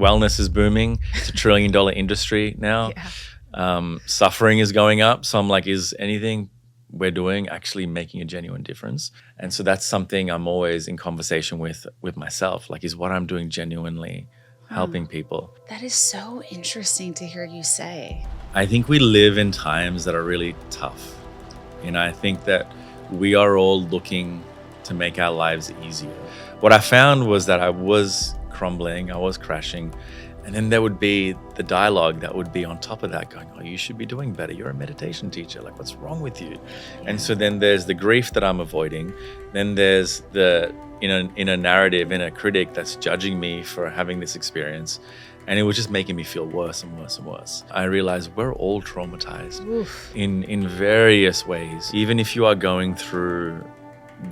Wellness is booming. It's $1 trillion industry now. Suffering is going up. So I'm like, is anything we're doing actually making a genuine difference? And so that's something I'm always in conversation with myself. Like, is what I'm doing genuinely helping people? That is so interesting to hear you say. I think we live in times that are really tough. And I think that we are all looking to make our lives easier. What I found was that I was crumbling, I was crashing, and then there would be the dialogue that would be on top of that going, oh, you should be doing better. You're a meditation teacher. Like, what's wrong with you? And so then there's the grief that I'm avoiding. Then there's the in a narrative, in a critic that's judging me for having this experience. And it was just making me feel worse and worse and worse. I realized we're all traumatized in various ways. Even if you are going through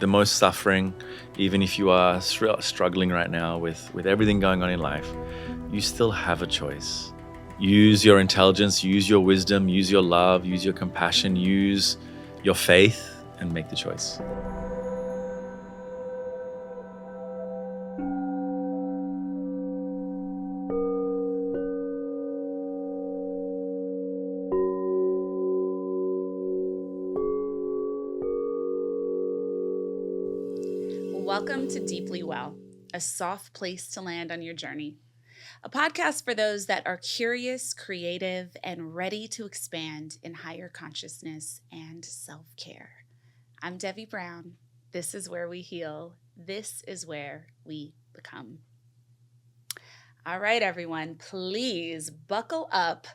the most suffering, even if you are struggling right now with everything going on in life, you still have a choice. Use your intelligence, use your wisdom, use your love, use your compassion, use your faith, and make the choice. Welcome to Deeply Well, a soft place to land on your journey. A podcast for those that are curious, creative, and ready to expand in higher consciousness and self-care. I'm Devi Brown. This is where we heal. This is where we become. All right, everyone, please buckle up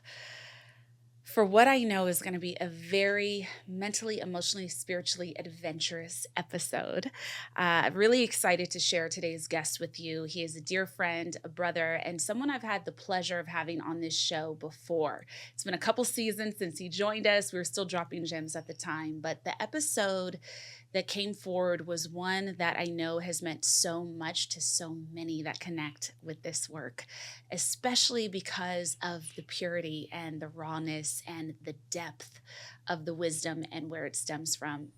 for what I know is going to be a very mentally, emotionally, spiritually adventurous episode. I'm really excited to share today's guest with you. He is a dear friend, a brother, and someone I've had the pleasure of having on this show before. It's been a couple seasons since he joined us. We were still dropping gems at the time, but the episode that came forward was one that I know has meant so much to so many that connect with this work, especially because of the purity and the rawness and the depth of the wisdom and where it stems from.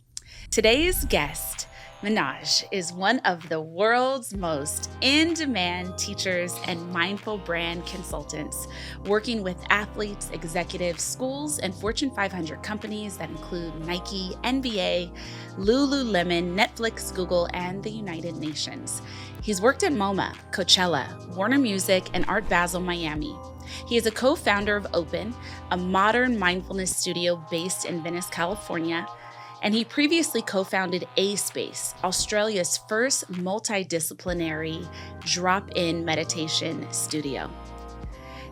Today's guest, Manoj, is one of the world's most in-demand teachers and mindful brand consultants, working with athletes, executives, schools, and Fortune 500 companies that include Nike, NBA, Lululemon, Netflix, Google, and the United Nations. He's worked at MoMA, Coachella, Warner Music, and Art Basel, Miami. He is a co-founder of Open, a modern mindfulness studio based in Venice, California, and he previously co-founded A-Space, Australia's first multi-disciplinary drop-in meditation studio.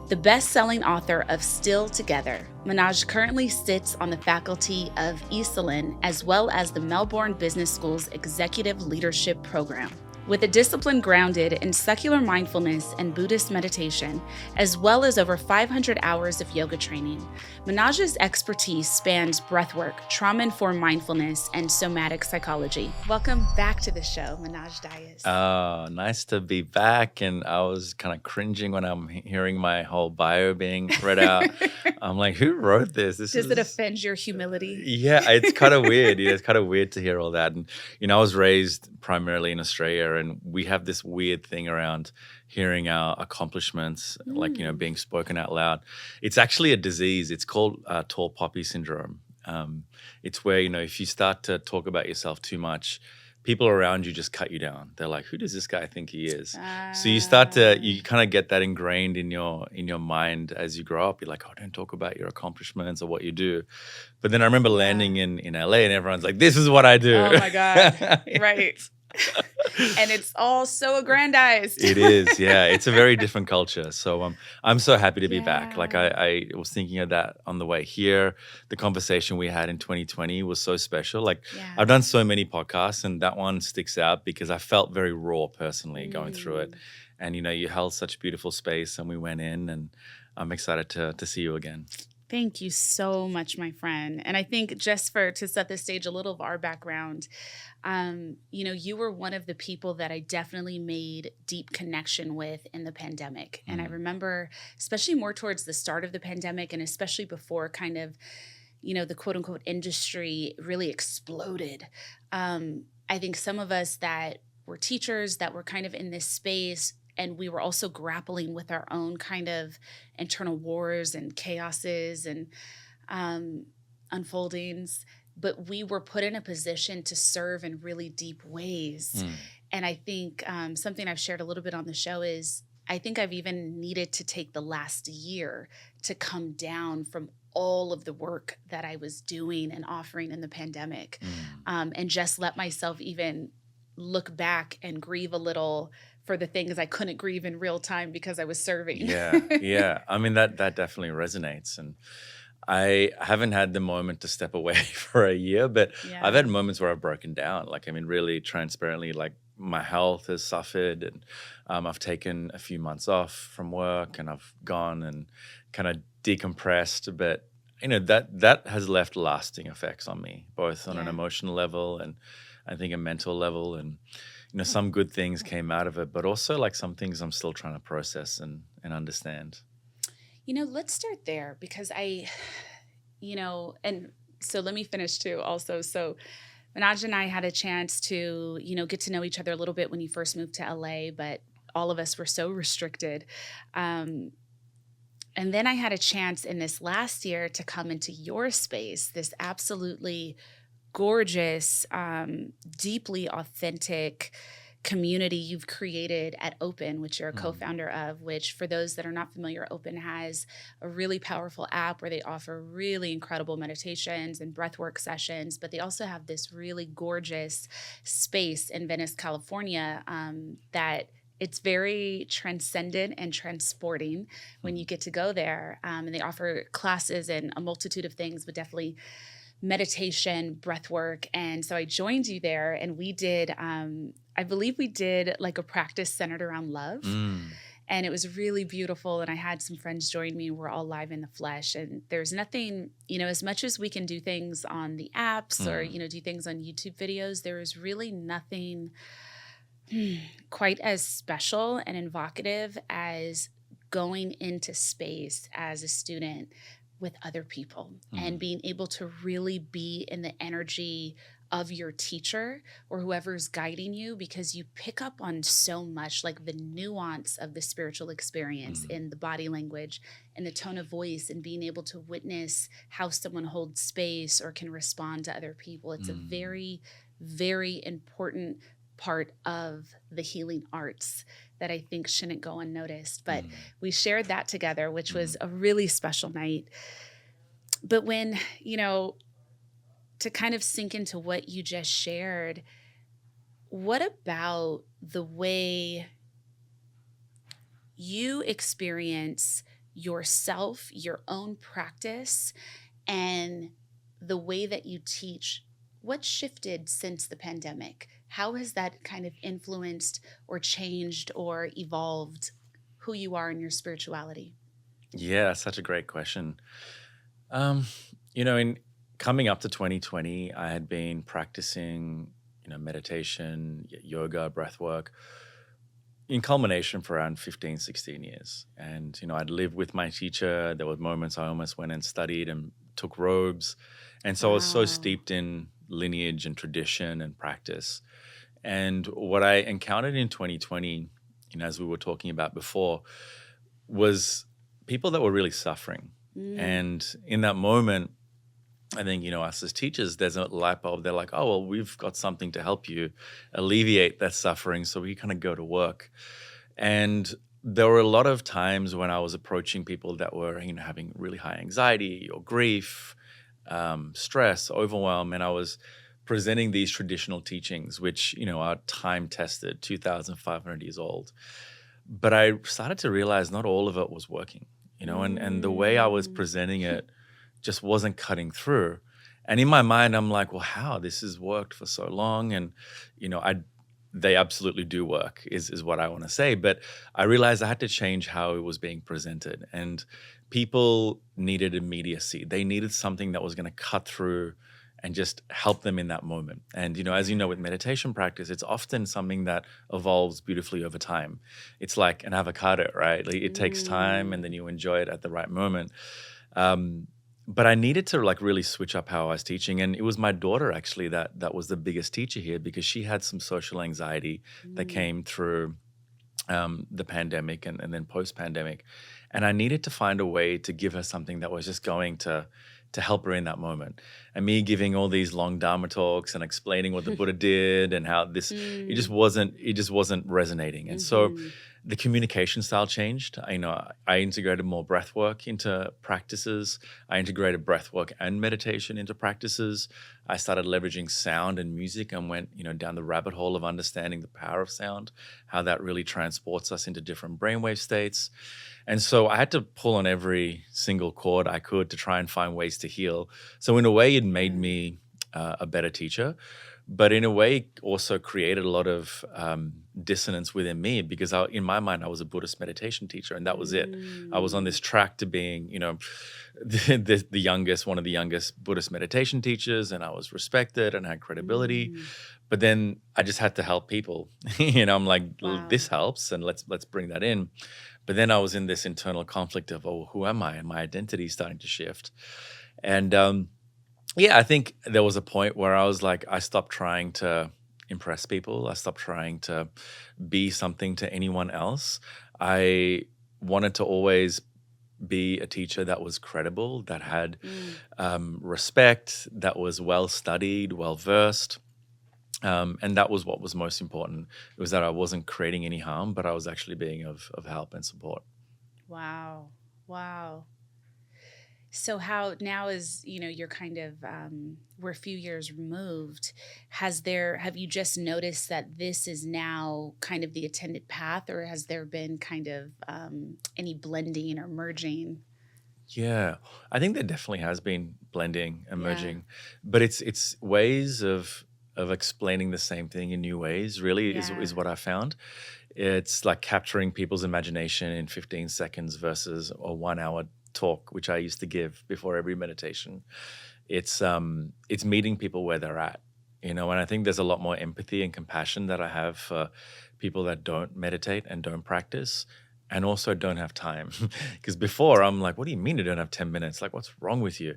The best-selling author of Still Together, Manoj currently sits on the faculty of ESALIN as well as the Melbourne Business School's Executive Leadership Program. With a discipline grounded in secular mindfulness and Buddhist meditation, as well as over 500 hours of yoga training, Manoj's expertise spans breathwork, trauma-informed mindfulness, and somatic psychology. Welcome back to the show, Manoj Dias. Oh, nice to be back. And I was kind of cringing when I'm hearing my whole bio being read out. I'm like, who wrote this? Does it offend your humility? Yeah, it's kind of weird. It's kind of weird to hear all that. And, I was raised primarily in Australia, and we have this weird thing around hearing our accomplishments, like, being spoken out loud. It's actually a disease. It's called tall poppy syndrome. It's where, if you start to talk about yourself too much, people around you just cut you down. They're like, who does this guy think he is? So you kind of get that ingrained in your mind as you grow up. You're like, oh, don't talk about your accomplishments or what you do. But then I remember landing in LA and everyone's like, this is what I do. Oh my God. Right. And it's all so aggrandized. It is, yeah. It's a very different culture. So I'm so happy to be back. Like I was thinking of that on the way here. The conversation we had in 2020 was so special. Like I've done so many podcasts, and that one sticks out because I felt very raw personally going through it. And you held such beautiful space, and we went in, and I'm excited to see you again. Thank you so much, my friend. And I think just to set the stage a little of our background, you were one of the people that I definitely made deep connection with in the pandemic. And I remember, especially more towards the start of the pandemic, and especially before kind of, the quote unquote industry really exploded. I think some of us that were teachers that were kind of in this space and we were also grappling with our own kind of internal wars and chaoses and um, unfoldings. But we were put in a position to serve in really deep ways. Mm. And I think something I've shared a little bit on the show is I think I've even needed to take the last year to come down from all of the work that I was doing and offering in the pandemic, and just let myself even look back and grieve a little for the things I couldn't grieve in real time because I was serving. Yeah. I mean, that definitely resonates. And I haven't had the moment to step away for a year, but I've Yeah. had moments where I've broken down. Like, I mean, really transparently, like my health has suffered, and I've taken a few months off from work, and I've gone and kind of decompressed. But that has left lasting effects on me, both on an Yeah. emotional level and I think a mental level. And some good things came out of it, but also like some things I'm still trying to process and understand. Let's start there because and so let me finish too also. So Manoj and I had a chance to, get to know each other a little bit when you first moved to LA, but all of us were so restricted. Um, and then I had a chance in this last year to come into your space, this absolutely gorgeous, deeply authentic community you've created at Open, which you're a Mm. co-founder of, which for those that are not familiar, Open has a really powerful app where they offer really incredible meditations and breathwork sessions, but they also have this really gorgeous space in Venice, California, that it's very transcendent and transporting when you get to go there. And they offer classes and a multitude of things, but definitely meditation, breath work. And so I joined you there and we did, I believe we did like a practice centered around love. Mm. And it was really beautiful. And I had some friends join me and we're all live in the flesh. And there's nothing, as much as we can do things on the apps or, do things on YouTube videos, there is really nothing quite as special and evocative as going into space as a student with other people and being able to really be in the energy of your teacher or whoever's guiding you, because you pick up on so much, like the nuance of the spiritual experience in the body language and the tone of voice and being able to witness how someone holds space or can respond to other people. It's a very, very important part of the healing arts that I think shouldn't go unnoticed. But we shared that together, which was a really special night. But when, to kind of sink into what you just shared, what about the way you experience yourself, your own practice, and the way that you teach? What shifted since the pandemic? How has that kind of influenced or changed or evolved who you are in your spirituality? Yeah, such a great question. In coming up to 2020, I had been practicing, meditation, yoga, breath work in culmination for around 15, 16 years. And, I'd lived with my teacher. There were moments I almost went and studied and took robes. And so I was so Wow. steeped in lineage and tradition and practice. And what I encountered in 2020, as we were talking about before, was people that were really suffering. And in that moment, I think, us as teachers, there's a light bulb. They're like, oh, well, we've got something to help you alleviate that suffering. So we kind of go to work. And there were a lot of times when I was approaching people that were, having really high anxiety or grief, stress, overwhelm. And I was presenting these traditional teachings, which, are time tested, 2,500 years old. But I started to realize not all of it was working. And the way I was presenting it just wasn't cutting through. And in my mind, I'm like, well, how? This has worked for so long. And, they absolutely do work is what I want to say. But I realized I had to change how it was being presented. And people needed immediacy. They needed something that was going to cut through and just help them in that moment. And, as you know, with meditation practice, it's often something that evolves beautifully over time. It's like an avocado, right? Like it takes time and then you enjoy it at the right moment. But I needed to really switch up how I was teaching. And it was my daughter actually that was the biggest teacher here, because she had some social anxiety that came through the pandemic and then post-pandemic, and I needed to find a way to give her something that was just going to help her in that moment. And me giving all these long Dharma talks and explaining what the Buddha did and how this it just wasn't resonating. And so the communication style changed. I integrated more breath work into practices. I integrated breath work and meditation into practices. I started leveraging sound and music and went, down the rabbit hole of understanding the power of sound, how that really transports us into different brainwave states. And so I had to pull on every single chord I could to try and find ways to heal. So in a way, it made me a better teacher, but in a way it also created a lot of dissonance within me, because in my mind, I was a Buddhist meditation teacher, and that was it. I was on this track to being, the youngest, one of the youngest Buddhist meditation teachers, and I was respected and had credibility. But then I just had to help people. I'm like, Wow. this helps, and let's bring that in. But then I was in this internal conflict of, who am I? And my identity is starting to shift. And I think there was a point where I was like, I stopped trying to impress people. I stopped trying to be something to anyone else. I wanted to always be a teacher that was credible, that had respect, that was well studied, well versed. And that was what was most important. It was that I wasn't creating any harm, but I was actually being of help and support. Wow. So how now is, you're kind of, we're a few years removed. Have you just noticed that this is now kind of the attended path, or has there been kind of any blending or merging? Yeah, I think there definitely has been blending and merging, but it's ways of explaining the same thing in new ways, really, is what I found. It's like capturing people's imagination in 15 seconds versus a 1 hour talk, which I used to give before every meditation. It's meeting people where they're at, and I think there's a lot more empathy and compassion that I have for people that don't meditate and don't practice, and also don't have time. Because before, I'm like, what do you mean you don't have 10 minutes? Like, what's wrong with you?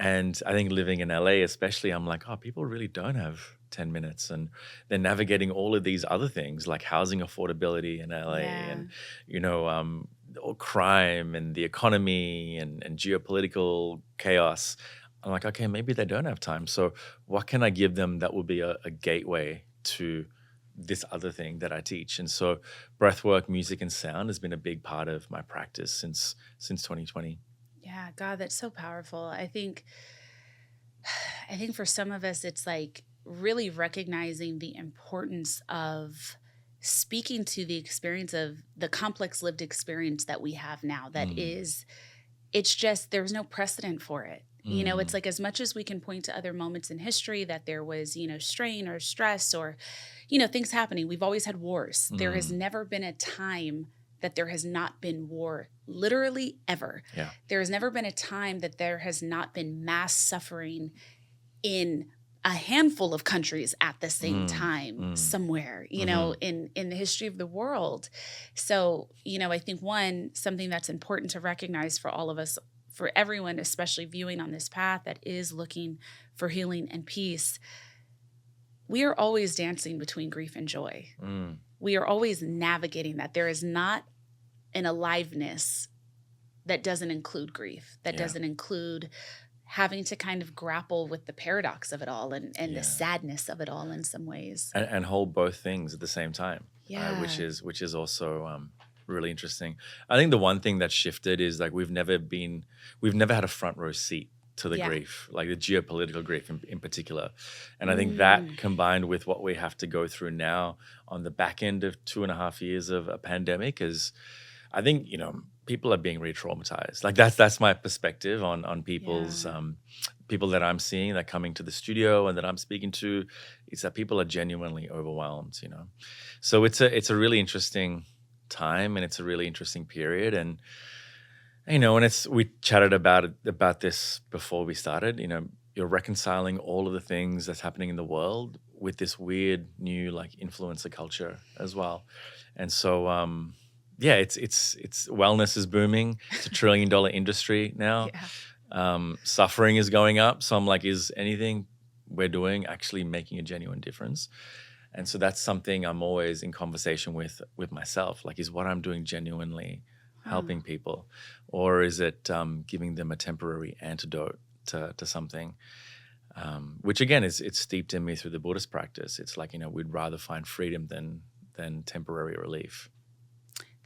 And I think living in LA especially, I'm like, people really don't have 10 minutes. And they're navigating all of these other things like housing affordability in LA and, crime and the economy and geopolitical chaos. I'm like, okay, maybe they don't have time. So what can I give them that will be a gateway to this other thing that I teach? And so breathwork, music, and sound has been a big part of my practice since 2020. Yeah, God, that's so powerful. I think for some of us, it's like really recognizing the importance of speaking to the experience of the complex lived experience that we have now. It's just, there's no precedent for it. It's like, as much as we can point to other moments in history that there was, strain or stress or, things happening. We've always had wars. There has never been a time that there has not been war, literally ever. Yeah. There has never been a time that there has not been mass suffering in a handful of countries at the same time somewhere, in the history of the world. So, I think something that's important to recognize for all of us, for everyone, especially viewing on this path that is looking for healing and peace, we are always dancing between grief and joy. We are always navigating that. There is not an aliveness that doesn't include grief, that doesn't include having to kind of grapple with the paradox of it all and the sadness of it all in some ways. And hold both things at the same time, which is also really interesting. I think the one thing that shifted is like we've never had a front row seat to the grief, like the geopolitical grief in particular. And I think that combined with what we have to go through now on the back end of 2.5 years of a pandemic is, I think, people are being re-traumatized. Like that's my perspective on people's, people that I'm seeing that coming to the studio and that I'm speaking to, is that people are genuinely overwhelmed, So it's a really interesting time, and it's a really interesting period. And we chatted about this before we started. You're reconciling all of the things that's happening in the world with this weird new like influencer culture as well. And so it's wellness is booming. It's $1 trillion industry now. Suffering is going up. So I'm like, is anything we're doing actually making a genuine difference? And so that's something I'm always in conversation with myself. Like, is what I'm doing genuinely helping people, or is it giving them a temporary antidote to something? Which again it's steeped in me through the Buddhist practice. It's like, we'd rather find freedom than temporary relief.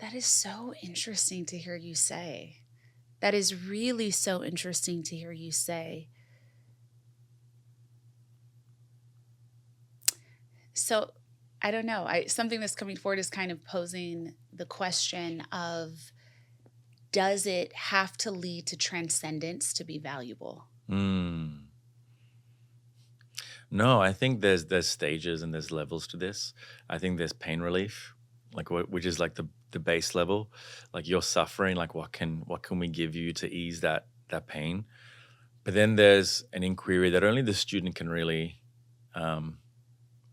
That is so interesting to hear you say. That is really so interesting to hear you say. So I don't know. Something that's coming forward is kind of posing the question of, does it have to lead to transcendence to be valuable? No, I think there's stages and there's levels to this. I think there's pain relief, like which is like the base level. Like, you're suffering, like what can we give you to ease that pain? But then there's an inquiry that only the student can really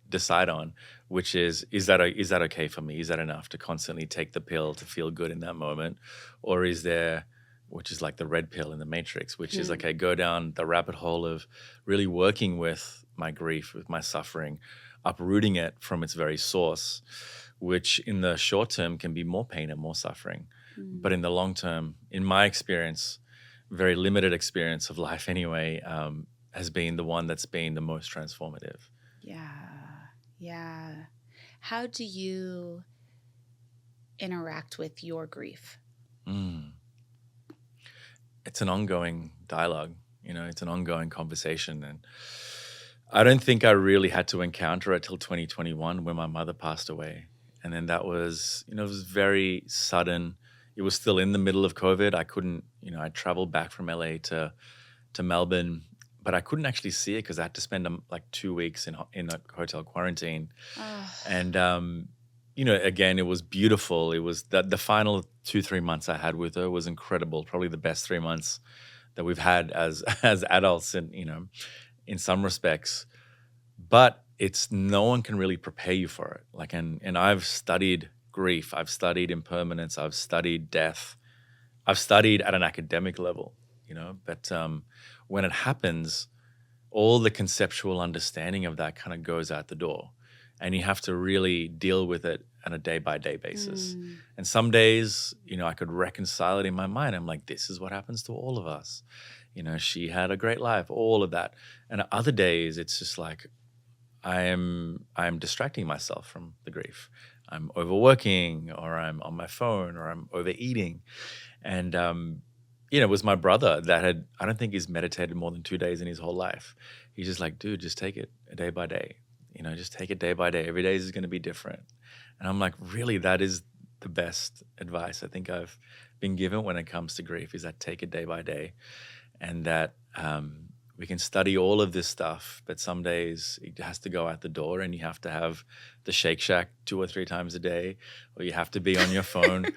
decide on, which is that okay for me? Is that enough to constantly take the pill to feel good in that moment? Or is there, which is like the red pill in the Matrix, which is, okay, go down the rabbit hole of really working with my grief, with my suffering, uprooting it from its very source, which in the short term can be more pain and more suffering. But in the long term, in my experience, very limited experience of life anyway, has been the one that's been the most transformative. Yeah. How do you interact with your grief? It's an ongoing dialogue, it's an ongoing conversation. And I don't think I really had to encounter it till 2021 when my mother passed away. And then that was, it was very sudden. It was still in the middle of COVID. I couldn't, I traveled back from LA to Melbourne, but I couldn't actually see it because I had to spend like 2 weeks in a hotel quarantine. And, again, it was beautiful. It was the final 2-3 months I had with her was incredible. Probably the best 3 months that we've had as adults, and, in some respects. But no one can really prepare you for it. Like, and I've studied grief. I've studied impermanence. I've studied death. I've studied at an academic level, but when it happens, all the conceptual understanding of that kind of goes out the door, and you have to really deal with it on a day-by-day basis. And some days, I could reconcile it in my mind. I'm like, this is what happens to all of us. She had a great life, all of that. And other days, it's just like, I'm distracting myself from the grief. I'm overworking, or I'm on my phone, or I'm overeating. And, it was my brother that I don't think he's meditated more than 2 days in his whole life. He's just like, dude, just take it day by day. Just take it day by day. Every day is going to be different. And I'm like, really, that is the best advice I think I've been given when it comes to grief, is that take it day by day. And that we can study all of this stuff, but some days it has to go out the door, and you have to have the Shake Shack 2 or 3 times a day, or you have to be on your phone.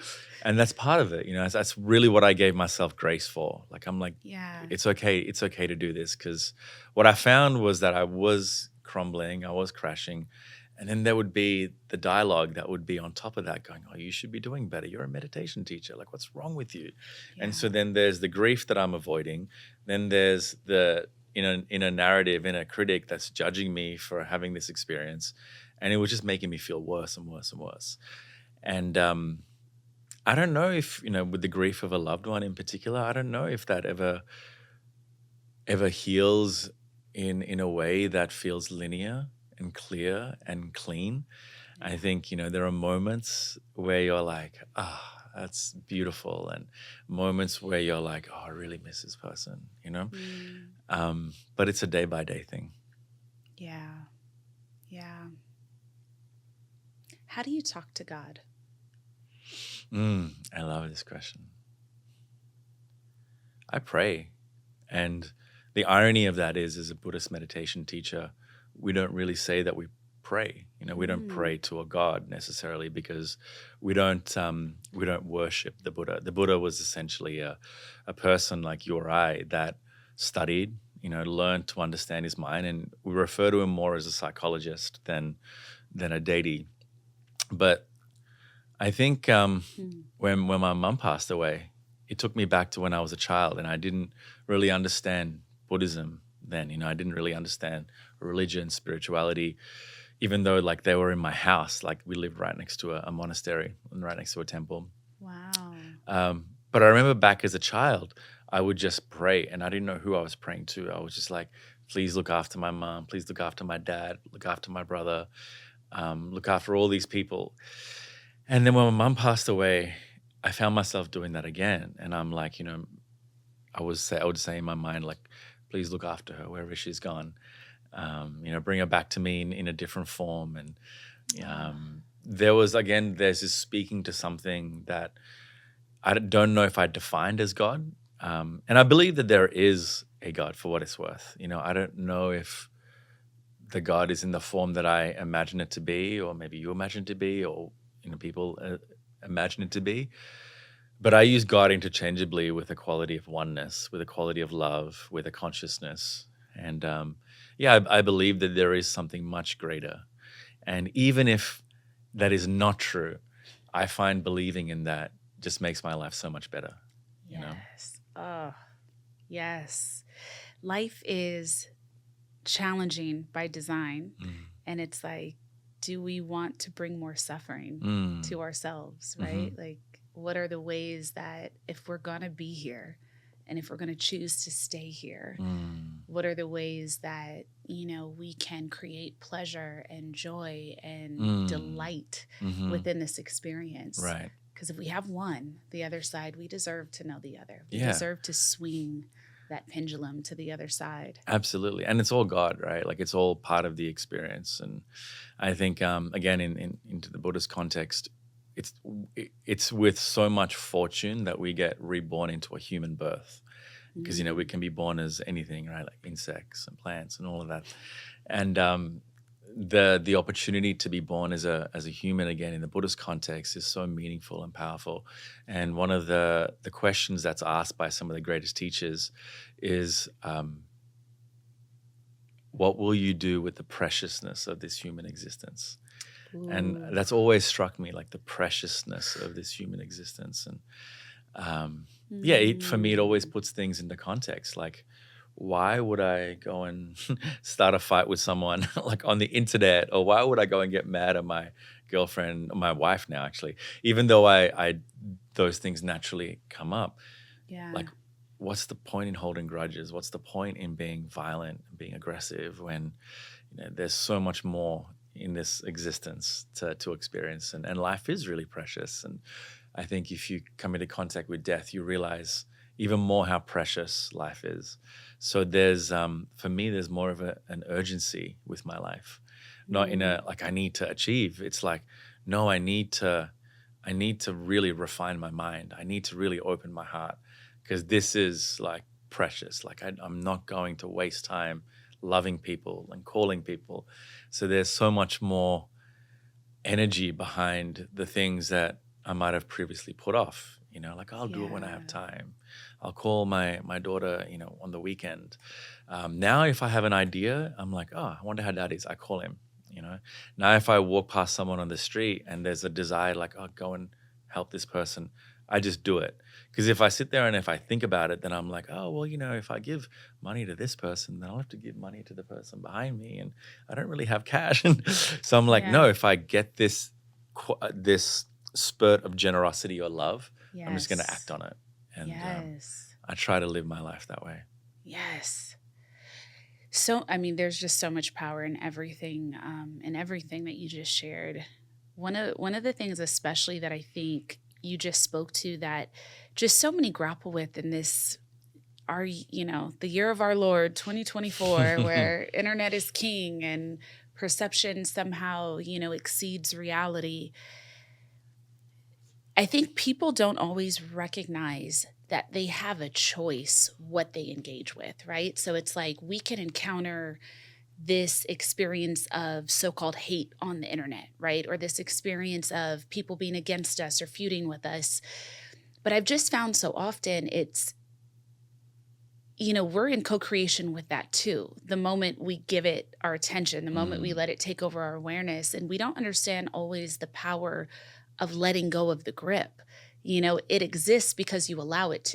And that's part of it. That's really what I gave myself grace for. Like, I'm like, it's okay to do this. Because what I found was that I was crumbling, I was crashing. And then there would be the dialogue that would be on top of that going, oh, you should be doing better. You're a meditation teacher. Like, what's wrong with you? And so then there's the grief that I'm avoiding. Then there's the inner narrative, inner critic that's judging me for having this experience. And it was just making me feel worse and worse and worse. And I don't know if, with the grief of a loved one in particular, I don't know if that ever heals in a way that feels linear and clear and clean. I think, there are moments where you're like, that's beautiful. And moments where you're like, oh, I really miss this person, but it's a day by day thing. Yeah. How do you talk to God? I love this question. I pray. And the irony of that is, as a Buddhist meditation teacher, we don't really say that we pray. We don't pray to a God necessarily, because we don't worship the Buddha. The Buddha was essentially a person like you or I that studied, learned to understand his mind, and we refer to him more as a psychologist than a deity. But I think when my mum passed away, it took me back to when I was a child, and I didn't really understand Buddhism then. I didn't really understand religion, spirituality. even though like they were in my house, like we lived right next to a monastery and right next to a temple. Wow. But I remember back as a child, I would just pray and I didn't know who I was praying to. I was just like, please look after my mom, please look after my dad, look after my brother, look after all these people. And then when my mom passed away, I found myself doing that again. And I'm like, I would say in my mind, like, please look after her wherever she's gone. Bring her back to me in a different form. And there's this speaking to something that I don't know if I defined as God. And I believe that there is a God for what it's worth. I don't know if the God is in the form that I imagine it to be, or maybe you imagine it to be, or people imagine it to be. But I use God interchangeably with a quality of oneness, with a quality of love, with a consciousness. And I believe that there is something much greater. And even if that is not true, I find believing in that just makes my life so much better. Yes. Oh, yes. Life is challenging by design. And it's like, do we want to bring more suffering to ourselves, right? Mm-hmm. Like, what are the ways that if we're going to be here and if we're going to choose to stay here, what are the ways that, we can create pleasure and joy and delight within this experience? Right. Because if we have one, the other side, we deserve to know the other. We deserve to swing that pendulum to the other side. Absolutely. And it's all God, right? Like it's all part of the experience. And I think, again, into the Buddhist context, it's with so much fortune that we get reborn into a human birth. Because, we can be born as anything, right? Like insects and plants and all of that. And the opportunity to be born as a human again in the Buddhist context is so meaningful and powerful. And one of the questions that's asked by some of the greatest teachers is, what will you do with the preciousness of this human existence? Ooh. And that's always struck me, like the preciousness of this human existence. And for me, it always puts things into context. Like, why would I go and start a fight with someone like on the internet? Or why would I go and get mad at my girlfriend, my wife now, actually, even though I those things naturally come up. Yeah. Like, what's the point in holding grudges? What's the point in being violent and being aggressive when there's so much more in this existence to experience, and life is really precious. And I think if you come into contact with death, you realize even more how precious life is. So there's, for me, there's more of an urgency with my life, not in a, like I need to achieve. It's like, no, I need to really refine my mind. I need to really open my heart, because this is like precious. Like I'm not going to waste time loving people and calling people. So there's so much more energy behind the things that I might have previously put off, like I'll do it when I have time. I'll call my daughter, on the weekend. Now, if I have an idea, I'm like, oh, I wonder how Dad is. I call him, Now, if I walk past someone on the street and there's a desire like, oh, go and help this person, I just do it. Because if I sit there and if I think about it, then I'm like, oh, well, if I give money to this person, then I'll have to give money to the person behind me. And I don't really have cash. So I'm like, no, if I get this spurt of generosity or love, I'm just going to act on it. And I try to live my life that way. Yes. So, there's just so much power in everything that you just shared. One of the things especially that I think you just spoke to that just so many grapple with in this, the year of our Lord, 2024, where internet is king and perception somehow, exceeds reality. I think people don't always recognize that they have a choice what they engage with, right? So it's like we can encounter this experience of so-called hate on the internet, right? Or this experience of people being against us or feuding with us. But I've just found so often it's, we're in co-creation with that too. The moment we give it our attention, the moment we let it take over our awareness, and we don't understand always the power of letting go of the grip. It exists because you allow it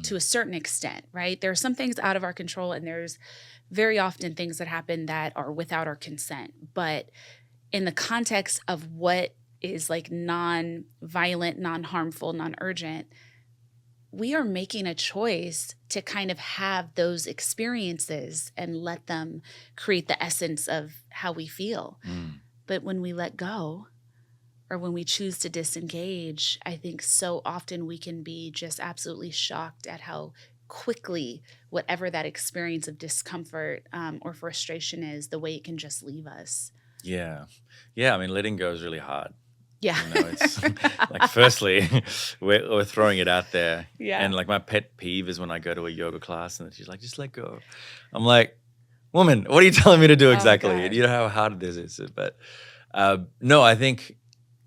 to a certain extent, right? There are some things out of our control, and there's very often things that happen that are without our consent. But, in the context of what is like non-violent, non-harmful, non-urgent, we are making a choice to kind of have those experiences and let them create the essence of how we feel. But when we let go, or when we choose to disengage, I think so often we can be just absolutely shocked at how quickly whatever that experience of discomfort or frustration is, the way it can just leave us. Yeah. I mean, letting go is really hard. Yeah. It's like, firstly, we're throwing it out there. Yeah. And like, my pet peeve is when I go to a yoga class and she's like, just let go. I'm like, woman, what are you telling me to do exactly? God. You know how hard this is. But no, I think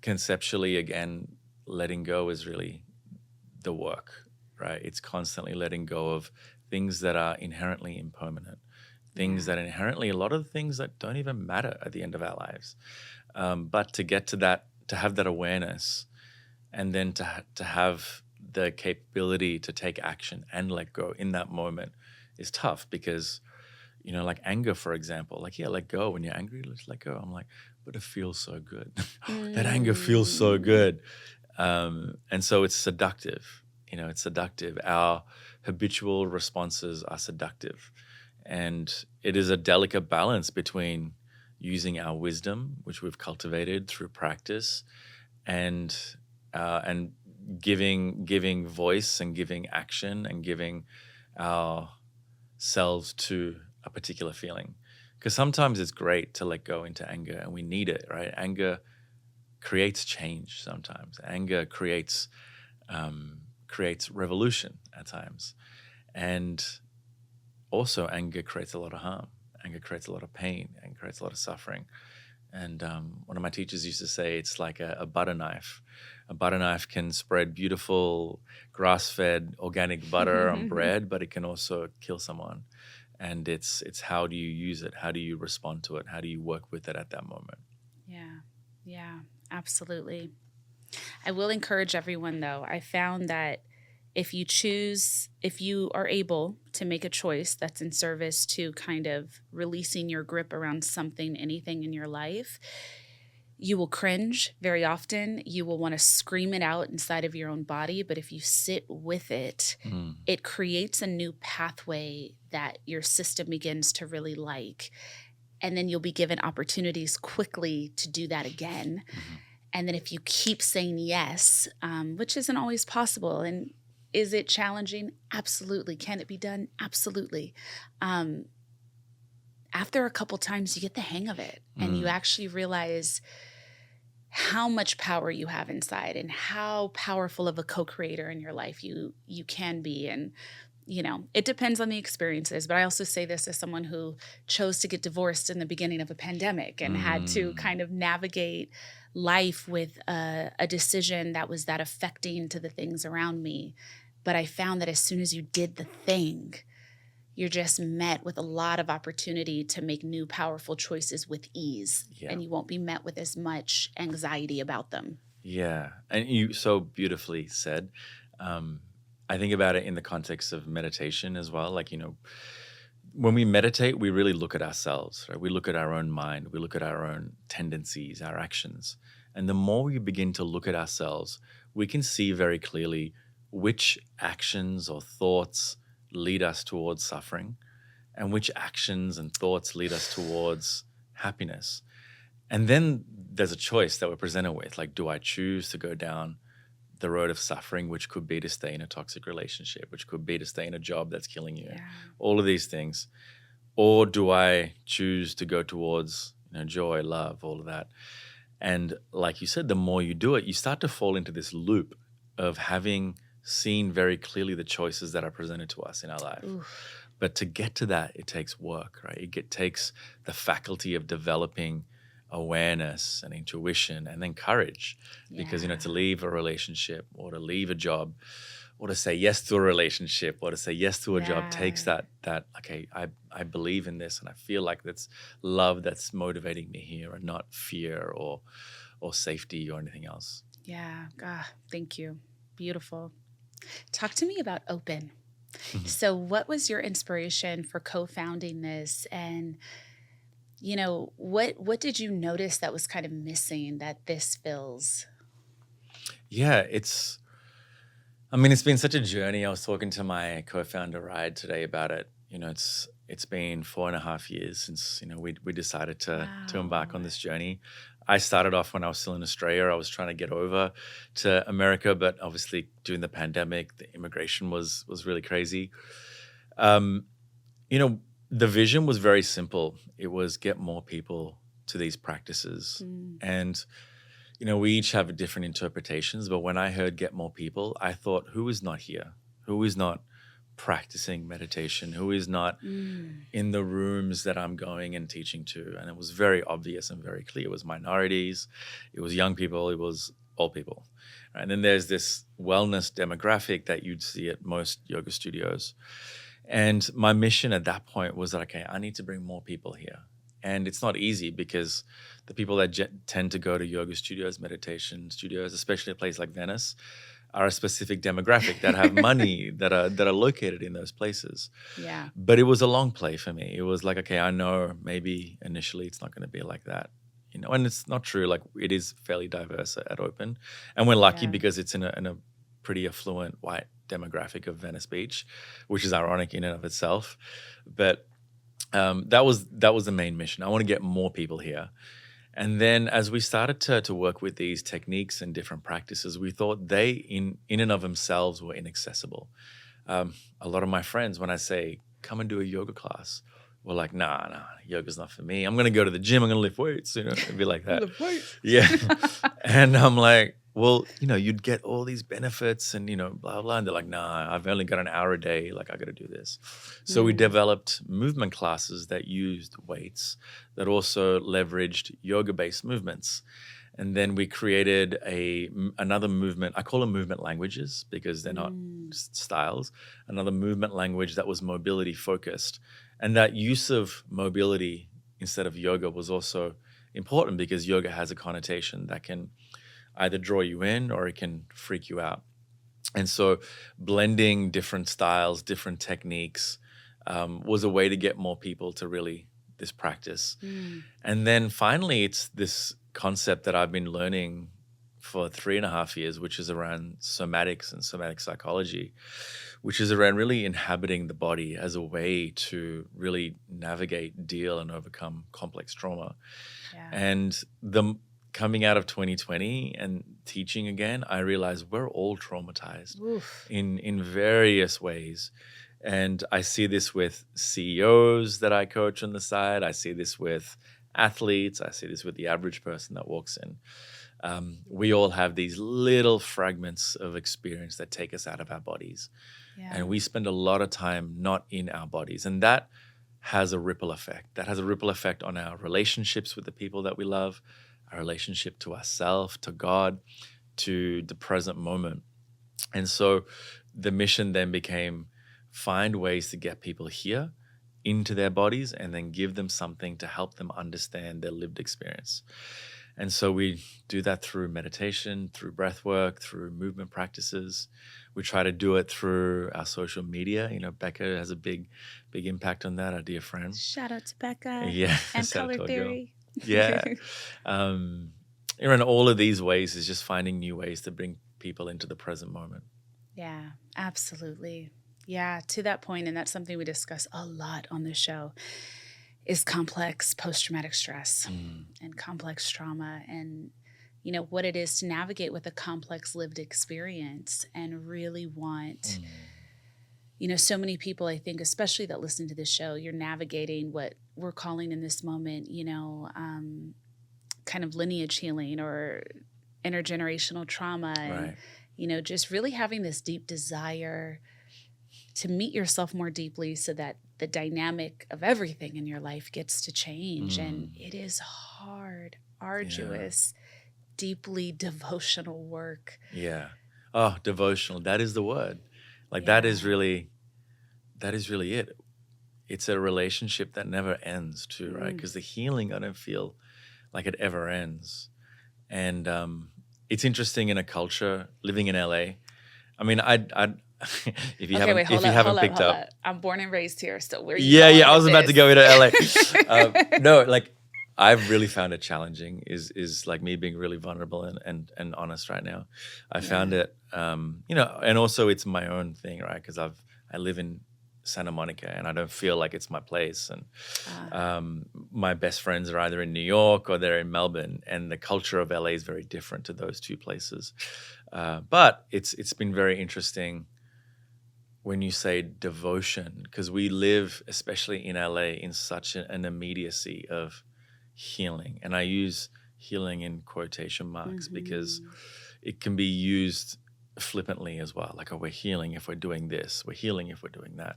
conceptually, again, letting go is really the work, right? It's constantly letting go of things that are inherently impermanent, things that inherently, a lot of the things that don't even matter at the end of our lives. But to get to that, to have that awareness, and then to have the capability to take action and let go in that moment is tough, because, you know, like anger, for example, like, yeah, let go. When you're angry, let's let go. I'm like, but it feels so good. That anger feels so good. And so it's seductive. You know, it's seductive. Our habitual responses are seductive. And it is a delicate balance between using our wisdom, which we've cultivated through practice, and giving voice and giving action and giving ourselves to a particular feeling. Because sometimes it's great to let go into anger, and we need it, right? Anger creates change sometimes. Anger creates revolution at times. And also, anger creates a lot of harm. Anger creates a lot of pain and creates a lot of suffering. And one of my teachers used to say it's like a butter knife. A butter knife can spread beautiful grass-fed organic butter on bread, but it can also kill someone. And it's how do you use it? How do you respond to it? How do you work with it at that moment? Yeah, absolutely. I will encourage everyone, though. I found that if you are able to make a choice that's in service to kind of releasing your grip around something, anything in your life, you will cringe very often. You will want to scream it out inside of your own body. But if you sit with it, it creates a new pathway that your system begins to really like. And then you'll be given opportunities quickly to do that again. And then if you keep saying yes, which isn't always possible, and is it challenging? Absolutely. Can it be done? Absolutely. After a couple times, you get the hang of it, and you actually realize how much power you have inside and how powerful of a co-creator in your life you can be. And, you know, it depends on the experiences. But I also say this as someone who chose to get divorced in the beginning of a pandemic and had to kind of navigate life with a decision that was that affecting to the things around me. But I found that as soon as you did the thing, you're just met with a lot of opportunity to make new, powerful choices with ease. Yeah. And you won't be met with as much anxiety about them. Yeah. And you so beautifully said. I think about it in the context of meditation as well. Like, you know, when we meditate, we really look at ourselves, right? We look at our own mind. We look at our own tendencies, our actions. And the more we begin to look at ourselves, we can see very clearly which actions or thoughts lead us towards suffering and which actions and thoughts lead us towards happiness. And then there's a choice that we're presented with. Like, do I choose to go down the road of suffering, which could be to stay in a toxic relationship, which could be to stay in a job that's killing you, all of these things? Or do I choose to go towards, you know, joy, love, all of that? And like you said, the more you do it, you start to fall into this loop of having seen very clearly the choices that are presented to us in our life. Oof. But to get to that, it takes work, right? It takes the faculty of developing awareness and intuition and then courage. Because, you know, to leave a relationship or to leave a job or to say yes to a relationship or to say yes to a job takes that, okay, I believe in this and I feel like that's love that's motivating me here and not fear or safety or anything else. Yeah. Thank you. Beautiful. Talk to me about Open. So what was your inspiration for co-founding this? And, What did you notice that was kind of missing that this fills? Yeah, it's been such a journey. I was talking to my co-founder Ride today about it. It's been 4.5 years since, we decided to embark on Wow. this journey. I started off when I was still in Australia. I was trying to get over to America, but obviously during the pandemic, the immigration was really crazy. Um, you know, the vision was very simple. It was get more people to these practices. Mm. And we each have different interpretations, but when I heard get more people, I thought, who is not here? Who is not practicing meditation? Who is not Mm. in the rooms that I'm going and teaching to? And it was very obvious and very clear. It was minorities, it was young people, it was old people. And then there's this wellness demographic that you'd see at most yoga studios. And my mission at that point was that, okay, I need to bring more people here. And it's not easy because the people that tend to go to yoga studios, meditation studios, especially a place like Venice, are a specific demographic that have money that are located in those places. Yeah. But it was a long play for me. It was like, okay, I know maybe initially it's not going to be like that. And it's not true. Like, it is fairly diverse at Open. And we're lucky Yeah. because it's in a pretty affluent white demographic of Venice Beach, which is ironic in and of itself. But that was the main mission. I want to get more people here. And then as we started to work with these techniques and different practices, we thought they in and of themselves were inaccessible. A lot of my friends, when I say, come and do a yoga class, were like, nah, yoga's not for me. I'm going to go to the gym. I'm going to lift weights, it'd be like that. Lift weights. Yeah. And I'm like, well, you'd get all these benefits and, blah, blah. And they're like, nah, I've only got an hour a day. Like, I got to do this. So we developed movement classes that used weights that also leveraged yoga-based movements. And then we created another movement. I call them movement languages because they're not styles. Another movement language that was mobility focused. And that use of mobility instead of yoga was also important because yoga has a connotation that can either draw you in or it can freak you out. And so blending different styles, different techniques was a way to get more people to really this practice. And then finally, it's this concept that I've been learning for 3.5 years, which is around somatics and somatic psychology, which is around really inhabiting the body as a way to really navigate, deal, and overcome complex trauma. Yeah. And coming out of 2020 and teaching again, I realized we're all traumatized in various ways. And I see this with CEOs that I coach on the side. I see this with athletes. I see this with the average person that walks in. We all have these little fragments of experience that take us out of our bodies. Yeah. And we spend a lot of time not in our bodies. And that has a ripple effect. That has a ripple effect on our relationships with the people that we love, our relationship to ourselves, to God, to the present moment. And so the mission then became find ways to get people here into their bodies and then give them something to help them understand their lived experience. And so we do that through meditation, through breath work, through movement practices. We try to do it through our social media. Becca has a big impact on that, our dear friend. Shout out to Becca. Yeah. And shout out Color to our girl. Theory. Yeah. And all of these ways is just finding new ways to bring people into the present moment. Yeah, absolutely. Yeah, to that point, and that's something we discuss a lot on the show, is complex post-traumatic stress and complex trauma and, what it is to navigate with a complex lived experience and really want, so many people, I think, especially that listen to this show, you're navigating what we're calling in this moment, kind of lineage healing or intergenerational trauma. Right. And, just really having this deep desire to meet yourself more deeply so that the dynamic of everything in your life gets to change. And it is hard, arduous, deeply devotional work. Yeah. Oh, devotional. That is the word. Like that is really it. It's a relationship that never ends too, right? Because the healing, I don't feel like it ever ends. And it's interesting in a culture living in LA. I mean, I if you Okay, wait, hold haven't up. picked up. I'm born and raised here, so where are you Yeah, going I with was about to this? go into LA. No, like I've really found it challenging. Is like me being really vulnerable and honest right now. I found it, and also it's my own thing, right? Because I live in Santa Monica and I don't feel like it's my place. And my best friends are either in New York or they're in Melbourne, and the culture of LA is very different to those two places. But it's been very interesting when you say devotion, because we live, especially in LA, in such an immediacy of healing. And I use healing in quotation marks because it can be used flippantly as well. Like, oh, we're healing if we're doing this, we're healing if we're doing that.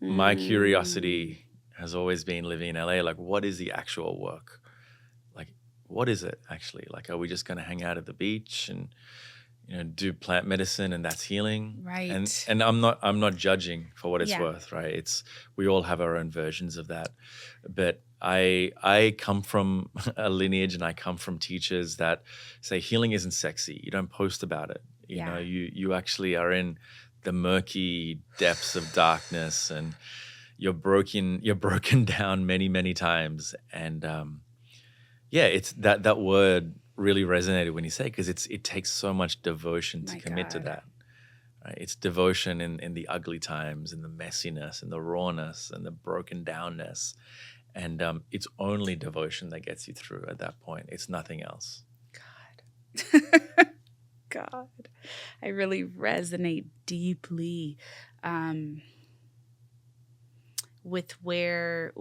My curiosity has always been, living in LA, like, what is the actual work? Like, what is it actually? Like, are we just going to hang out at the beach and do plant medicine and that's healing? Right. And I'm not judging for what it's Yeah. worth, right? We all have our own versions of that. But I come from a lineage and I come from teachers that say healing isn't sexy. You don't post about it. You actually are in the murky depths of darkness, and you're broken down many, many times. And it's that word really resonated when you say, because it takes so much devotion to commit to that. Right? It's devotion in the ugly times, and the messiness, and the rawness, and the broken downness. And it's only devotion that gets you through at that point. It's nothing else. God, I really resonate deeply with where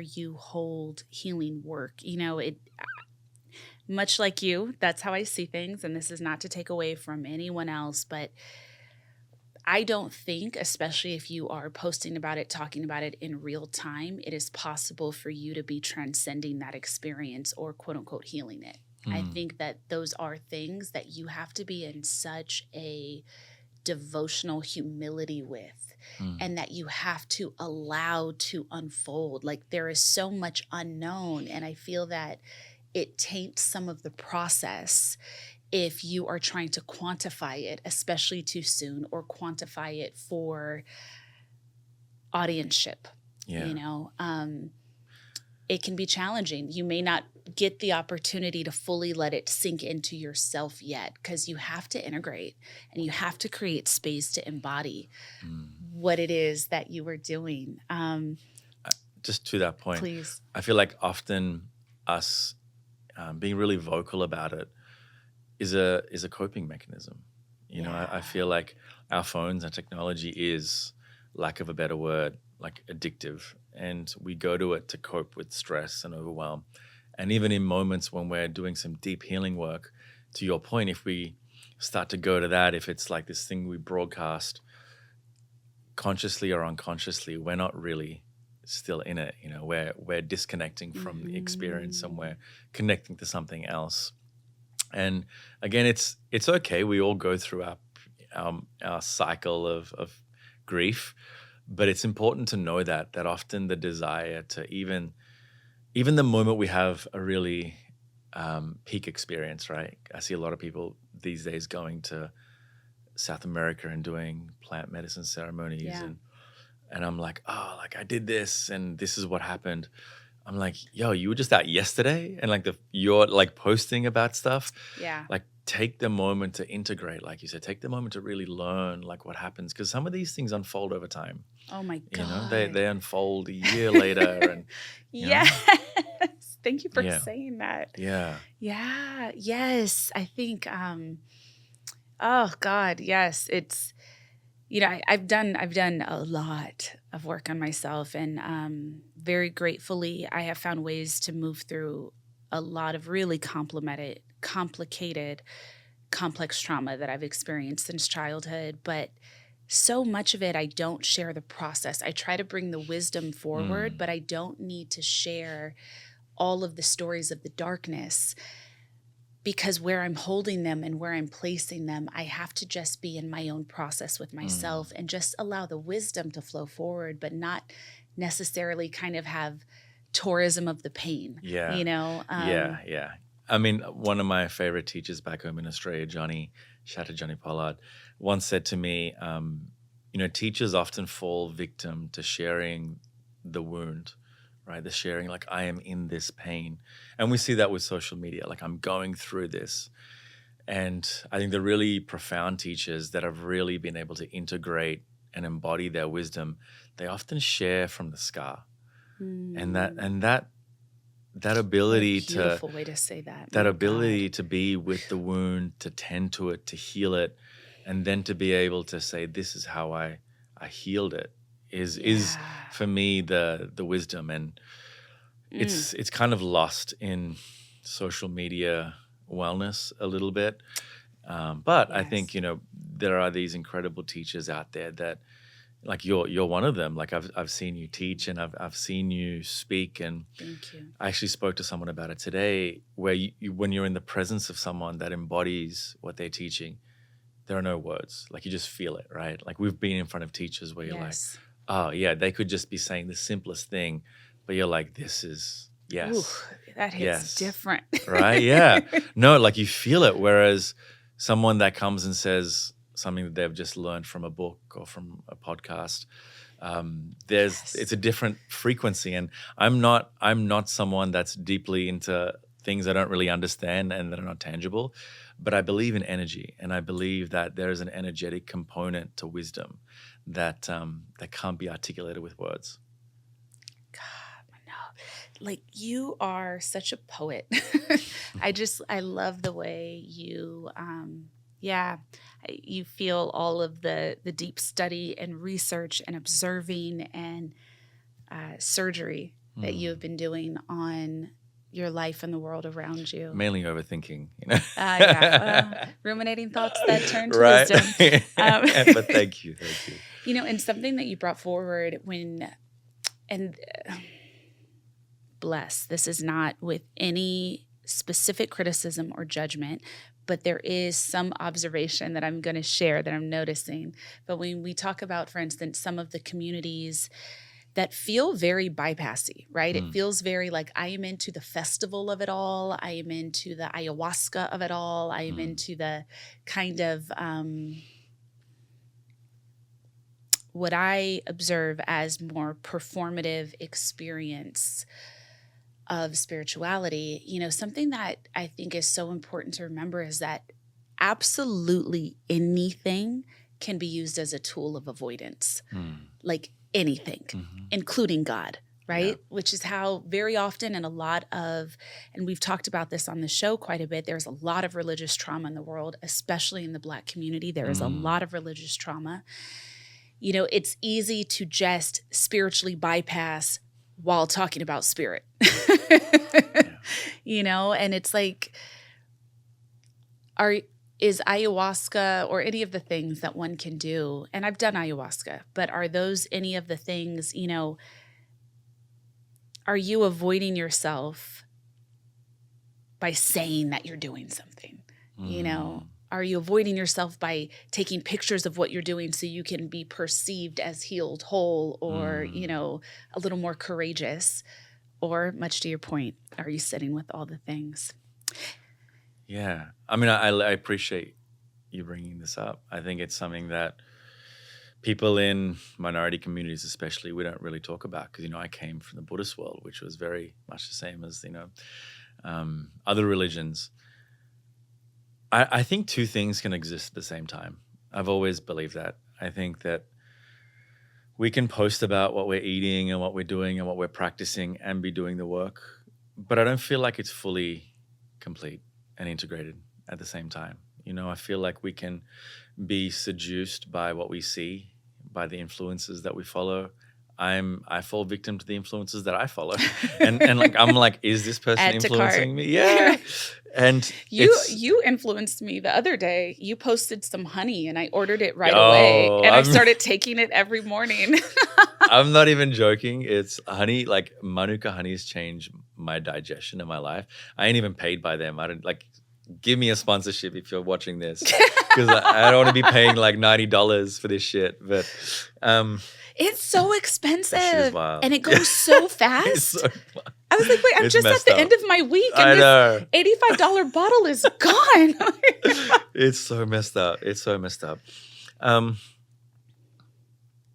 you hold healing work. It, much like you, that's how I see things. And this is not to take away from anyone else, but I don't think, especially if you are posting about it, talking about it in real time, it is possible for you to be transcending that experience or quote unquote healing it. I think that those are things that you have to be in such a devotional humility with, and that you have to allow to unfold. Like, there is so much unknown, and I feel that it taints some of the process if you are trying to quantify it, especially too soon, or quantify it for audienceship. It can be challenging. You may not get the opportunity to fully let it sink into yourself yet, because you have to integrate and you have to create space to embody what it is that you are doing. Just to that point, Please. I feel like often us being really vocal about it is a coping mechanism. I feel like our phones and technology is, lack of a better word, like addictive, and we go to it to cope with stress and overwhelm. And even in moments when we're doing some deep healing work, to your point, if we start to go to that, if it's like this thing we broadcast consciously or unconsciously, we're not really still in it. We're disconnecting from the experience, and we're connecting to something else. And again, it's okay. We all go through our cycle of grief, but it's important to know that often the desire to even the moment we have a really peak experience, right? I see a lot of people these days going to South America and doing plant medicine ceremonies, and I'm like, oh, like I did this and this is what happened. I'm like, yo, you were just out yesterday, and like you're like posting about stuff. Yeah. Like, take the moment to integrate, like you said, take the moment to really learn like what happens, because some of these things unfold over time. Oh my God. They unfold a year later, and yes. Thank you for saying that. Yeah. Yes. I think. Oh God. Yes. It's. I've done a lot of work on myself, and very gratefully, I have found ways to move through a lot of really complicated, complex trauma that I've experienced since childhood. But so much of it, I don't share the process. I try to bring the wisdom forward, but I don't need to share all of the stories of the darkness, because where I'm holding them and where I'm placing them, I have to just be in my own process with myself and just allow the wisdom to flow forward, but not necessarily kind of have tourism of the pain. Yeah. Yeah. I mean, one of my favorite teachers back home in Australia, Johnny, shout out to Johnny Pollard, once said to me, teachers often fall victim to sharing the wound, right? The sharing, like, I am in this pain. And we see that with social media, like, I'm going through this. And I think the really profound teachers that have really been able to integrate and embody their wisdom, they often share from the scar. And that ability What a beautiful way to say that. that My ability God. to be with the wound, to tend to it, to heal it, and then to be able to say, this is how I healed it, is Yeah. for me the wisdom. And it's kind of lost in social media wellness a little bit. But I think, Yes. there are these incredible teachers out there that, like, you're one of them. Like, I've seen you teach, and I've seen you speak, and Thank you. I actually spoke to someone about it today, where you when you're in the presence of someone that embodies what they're teaching, there are no words. Like, you just feel it, right? Like, we've been in front of teachers where you're like, Yes. oh yeah, they could just be saying the simplest thing, but you're like, this is yes. Ooh, that hits Yes. different. Right? Yeah. No, like, you feel it. Whereas someone that comes and says something that they've just learned from a book or from a podcast, it's a different frequency. And I'm not someone that's deeply into things I don't really understand and that are not tangible, but I believe in energy, and I believe that there is an energetic component to wisdom that can't be articulated with words. God, no. Like, you are such a poet. I love the way you, you feel all of the deep study and research and observing and surgery that you have been doing on your life and the world around you. Mainly overthinking, Ruminating thoughts that turn to right? wisdom. But thank you. And something that you brought forward bless, this is not with any specific criticism or judgment, but there is some observation that I'm going to share that I'm noticing. But when we talk about, for instance, some of the communities that feel very bypassy, right? It feels very like, I am into the festival of it all. I am into the ayahuasca of it all. I am into the kind of what I observe as more performative experience of spirituality. Something that I think is so important to remember is that absolutely anything can be used as a tool of avoidance. Like, anything, including God, right? Yeah. Which is how very often and we've talked about this on the show quite a bit, there's a lot of religious trauma in the world, especially in the Black community. There is a lot of religious trauma. It's easy to just spiritually bypass while talking about spirit, and it's like, is ayahuasca or any of the things that one can do, and I've done ayahuasca, but are those any of the things, are you avoiding yourself by saying that you're doing something? Are you avoiding yourself by taking pictures of what you're doing so you can be perceived as healed, whole, or, a little more courageous? Or, much to your point, are you sitting with all the things? Yeah. I mean, I appreciate you bringing this up. I think it's something that people in minority communities especially, we don't really talk about, because, I came from the Buddhist world, which was very much the same as, other religions. I think two things can exist at the same time. I've always believed that. I think that we can post about what we're eating and what we're doing and what we're practicing and be doing the work, but I don't feel like it's fully complete and integrated at the same time. I feel like we can be seduced by what we see, by the influences that we follow. I fall victim to the influences that I follow, and like, I'm like, is this person influencing me? Yeah. And you influenced me the other day. You posted some honey and I ordered it right away, and I started taking it every morning. I'm not even joking. It's honey, like Manuka honey has changed my digestion in my life. I ain't even paid by them. I don't give me a sponsorship if you're watching this, because I don't want to be paying like $90 for this shit. But it's so expensive, and it goes goes so fast. So I was like, wait, I'm just at the end of my week, and this $85 bottle is gone. It's so messed up. Um,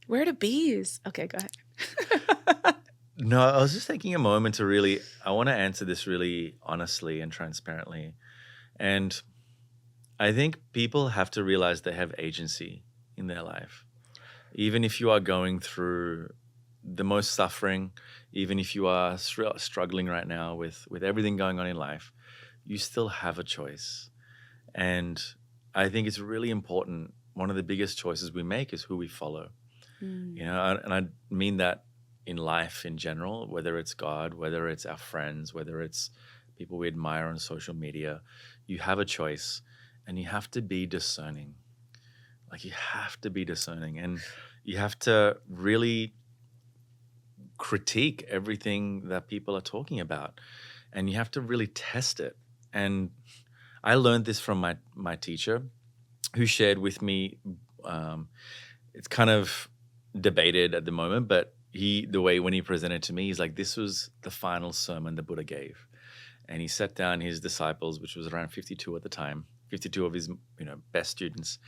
Where are the bees? Okay, go ahead. no, I was just taking a moment to really, I want to answer this really honestly and transparently. And I think people have to realize they have agency in their life. Even if you are going through the most suffering, even if you are struggling right now with everything going on in life, you still have a choice. And I think it's really important. One of the biggest choices we make is who we follow. Mm. You know, and I mean that in life in general, whether it's God, whether it's our friends, whether it's people we admire on social media, you have a choice and you have to be discerning. Like you have to be discerning and you have to really critique everything that people are talking about and you have to really test it. And I learned this from my teacher who shared with me, it's kind of debated at the moment, but the way when he presented to me, he's like, this was the final sermon the Buddha gave. And he sat down his disciples, which was around 52 at the time, 52 of his best students.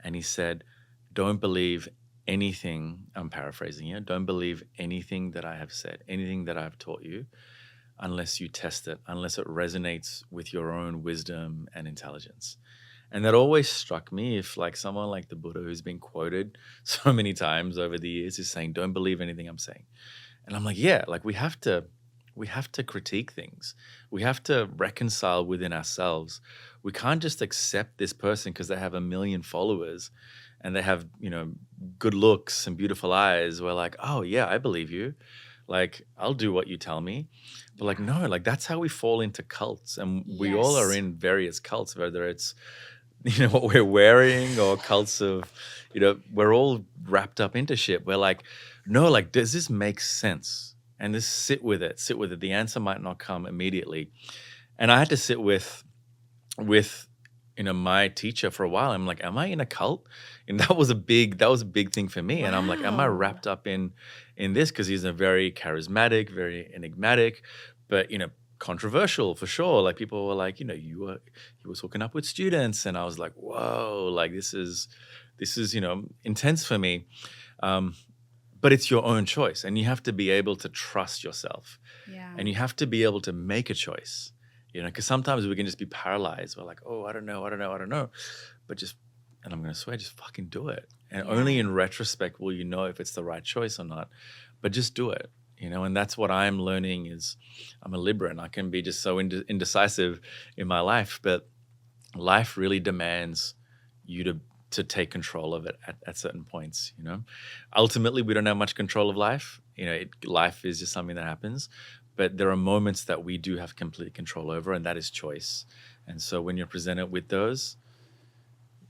And he said, don't believe anything, I'm paraphrasing here, don't believe anything that I have said, anything that I've taught you, unless you test it, unless it resonates with your own wisdom and intelligence. And that always struck me, if like someone like the Buddha who's been quoted so many times over the years is saying, don't believe anything I'm saying. And I'm like, yeah, like we have to critique things. We have to reconcile within ourselves. We can't just accept this person because they have 1 million followers and they have, good looks and beautiful eyes. We're like, oh yeah, I believe you. Like, I'll do what you tell me. But like, no, like that's how we fall into cults. And we all are Yes. in various cults, whether it's, what we're wearing or cults of, we're all wrapped up into shit. We're like, no, like, does this make sense? And just sit with it. The answer might not come immediately. And I had to sit with my teacher for a while. I'm like, am I in a cult? And that was a big thing for me. And I'm like, am I Wow. wrapped up in this? Because he's a very charismatic, very enigmatic, but controversial for sure. Like people were like, he was hooking up with students, and I was like, whoa, like this is intense for me. But it's your own choice, and you have to be able to trust yourself. Yeah. And you have to be able to make a choice, because sometimes we can just be paralyzed. We're like, oh, I don't know. But and I'm going to swear, just fucking do it. And only in retrospect will you know if it's the right choice or not. But just do it, and that's what I'm learning is I'm a Libra and I can be just so indecisive in my life. But life really demands you to take control of it at certain points, Ultimately, we don't have much control of life. Life is just something that happens. But there are moments that we do have complete control over, and that is choice. And so when you're presented with those,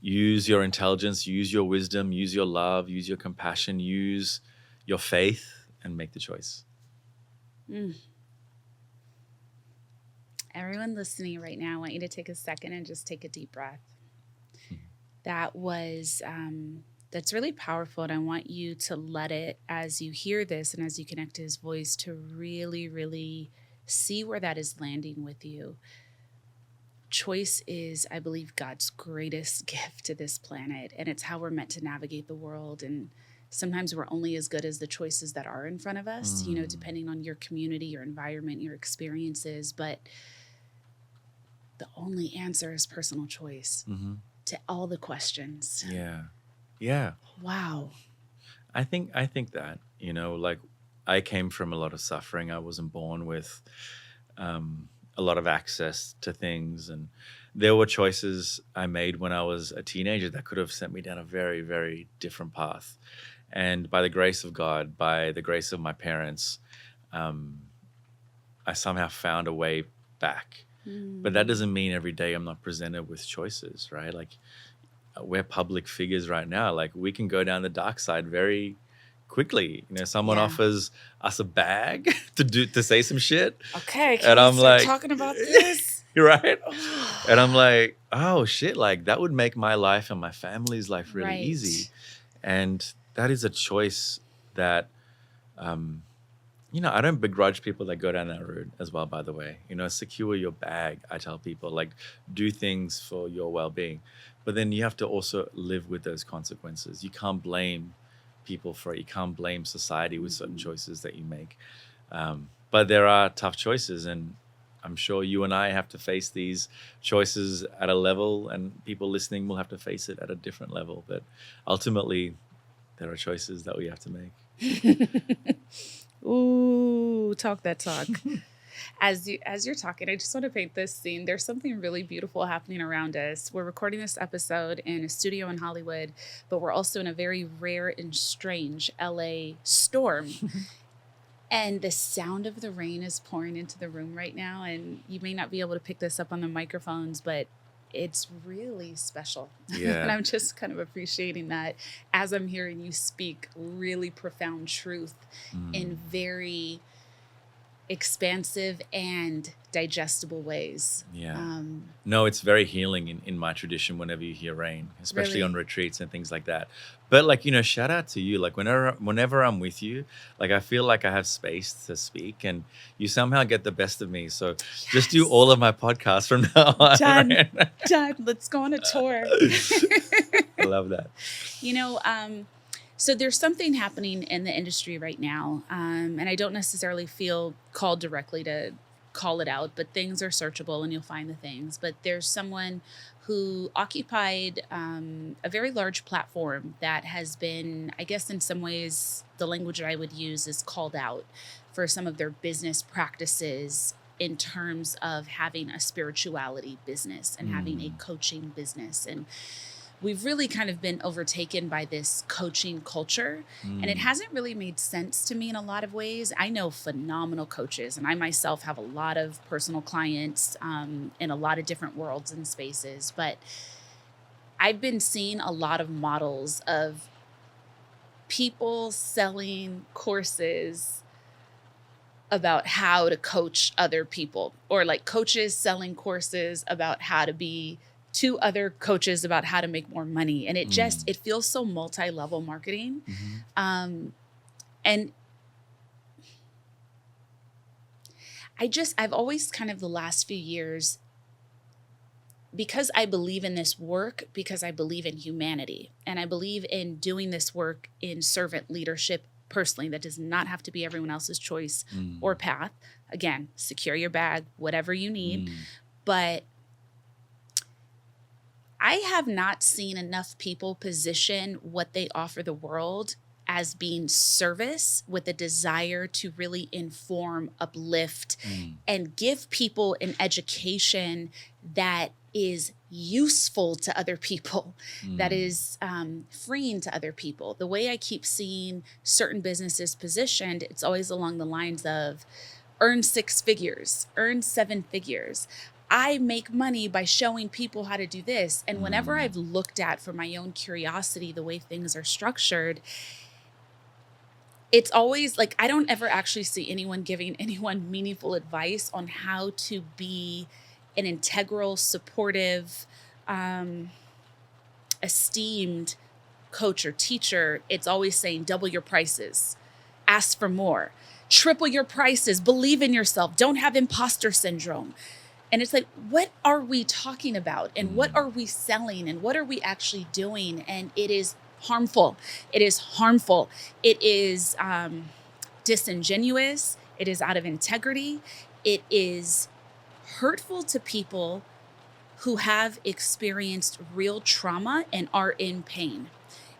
use your intelligence, use your wisdom, use your love, use your compassion, use your faith, and make the choice. Everyone listening right now, I want you to take a second and just take a deep breath. That was, that's really powerful. And I want you to let it, as you hear this and as you connect to his voice, to really, really see where that is landing with you. Choice is, I believe, God's greatest gift to this planet. And it's how we're meant to navigate the world. And sometimes we're only as good as the choices that are in front of us, depending on your community, your environment, your experiences. But the only answer is personal choice to all the questions. Yeah. Wow. I think that, like I came from a lot of suffering. I wasn't born with a lot of access to things. And there were choices I made when I was a teenager that could have sent me down a very, very different path. And by the grace of God, by the grace of my parents, I somehow found a way back. But that doesn't mean every day I'm not presented with choices, right? Like we're public figures right now. Like we can go down the dark side very quickly. Someone offers us a bag to say some shit. Okay, and I'm like talking about this, right? And I'm like, oh shit, like that would make my life and my family's life really easy. And that is a choice that I don't begrudge people that go down that route as well, by the way. Secure your bag. I tell people, like, do things for your well-being. But then you have to also live with those consequences. You can't blame people for it. You can't blame society with certain choices that you make. But there are tough choices, and I'm sure you and I have to face these choices at a level, and people listening will have to face it at a different level. But ultimately, there are choices that we have to make. Ooh, talk that talk. As you're talking, I just want to paint this scene. There's something really beautiful happening around us. We're recording this episode in a studio in Hollywood, but we're also in a very rare and strange LA storm. And the sound of the rain is pouring into the room right now. And you may not be able to pick this up on the microphones, but it's really special. Yeah. And I'm just kind of appreciating that as I'm hearing you speak really profound truth in very expansive and digestible ways. Yeah. No, it's very healing in my tradition whenever you hear rain, especially Really? on retreats and things like that. But like, shout out to you. Like whenever I'm with you, like I feel like I have space to speak and you somehow get the best of me. So just do all of my podcasts from now on. Done. Right? Done. Let's go on a tour. I love that. So there's something happening in the industry right now, and I don't necessarily feel called directly to call it out, but things are searchable and you'll find the things. But there's someone who occupied a very large platform that has been, I guess in some ways, the language that I would use is called out for some of their business practices in terms of having a spirituality business and having a coaching business. And we've really kind of been overtaken by this coaching culture, and it hasn't really made sense to me in a lot of ways. I know phenomenal coaches, and I myself have a lot of personal clients in a lot of different worlds and spaces, but I've been seeing a lot of models of people selling courses about how to coach other people, or like coaches selling courses about how to be to other coaches about how to make more money. And it feels so multi-level marketing. And I've always kind of the last few years, because I believe in this work, because I believe in humanity, and I believe in doing this work in servant leadership personally, that does not have to be everyone else's choice or path. Again, secure your bag, whatever you need. But I have not seen enough people position what they offer the world as being service with a desire to really inform, uplift, and give people an education that is useful to other people, that is freeing to other people. The way I keep seeing certain businesses positioned, it's always along the lines of earn 6 figures, earn 7 figures. I make money by showing people how to do this. And whenever I've looked at, for my own curiosity, the way things are structured, it's always like I don't ever actually see anyone giving anyone meaningful advice on how to be an integral, supportive, esteemed coach or teacher. It's always saying double your prices, ask for more, triple your prices, believe in yourself, don't have imposter syndrome. And it's like, what are we talking about? And what are we selling? And what are we actually doing? And it is harmful. It is harmful. It is disingenuous. It is out of integrity. It is hurtful to people who have experienced real trauma and are in pain.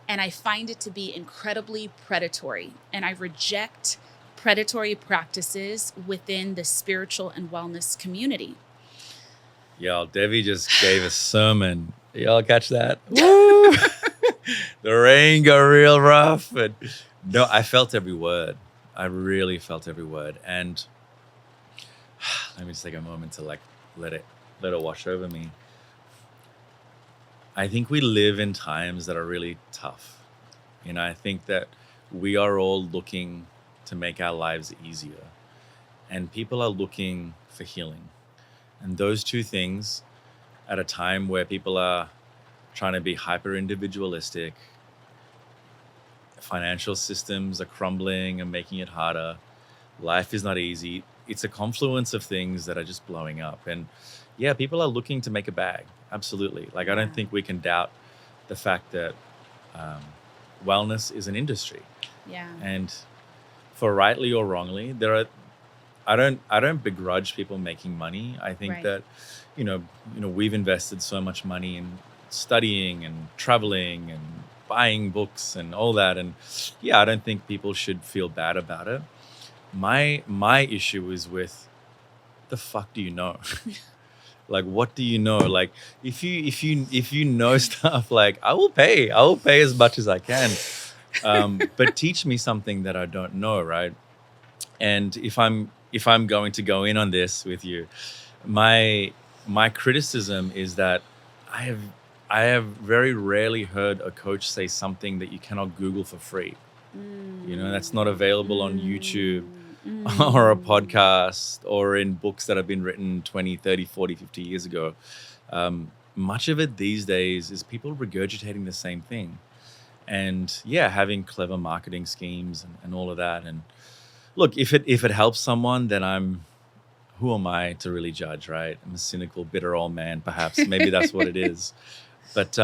And I find it to be incredibly predatory. And I reject predatory practices within the spiritual and wellness community. Yo, Devi just gave a sermon. Y'all catch that? Woo! The rain got real rough. But no, I felt every word. I really felt every word. And let me just take a moment to let it wash over me. I think we live in times that are really tough. I think that we are all looking to make our lives easier. And people are looking for healing. And those two things, at a time where people are trying to be hyper individualistic, financial systems are crumbling and making it harder. Life is not easy. It's a confluence of things that are just blowing up. And yeah, people are looking to make a bag. Absolutely. Like, I don't Yeah. think we can doubt the fact that um, wellness is an industry. Yeah. And for rightly or wrongly, I don't begrudge people making money. I think Right. that, we've invested so much money in studying and traveling and buying books and all that. And yeah, I don't think people should feel bad about it. My issue is with, the fuck do you know? Like, what do you know? Like, if you know stuff, like, I will pay as much as I can. But teach me something that I don't know, right? And if I'm going to go in on this with you, my my criticism is that I have I have very rarely heard a coach say something that you cannot Google for free. That's not available on YouTube or a podcast or in books that have been written 20, 30, 40, 50 years ago. Much of it these days is people regurgitating the same thing. And yeah, having clever marketing schemes and all of that. And look, if it helps someone, then who am I to really judge, right? I'm a cynical, bitter old man, perhaps. Maybe that's what it is. But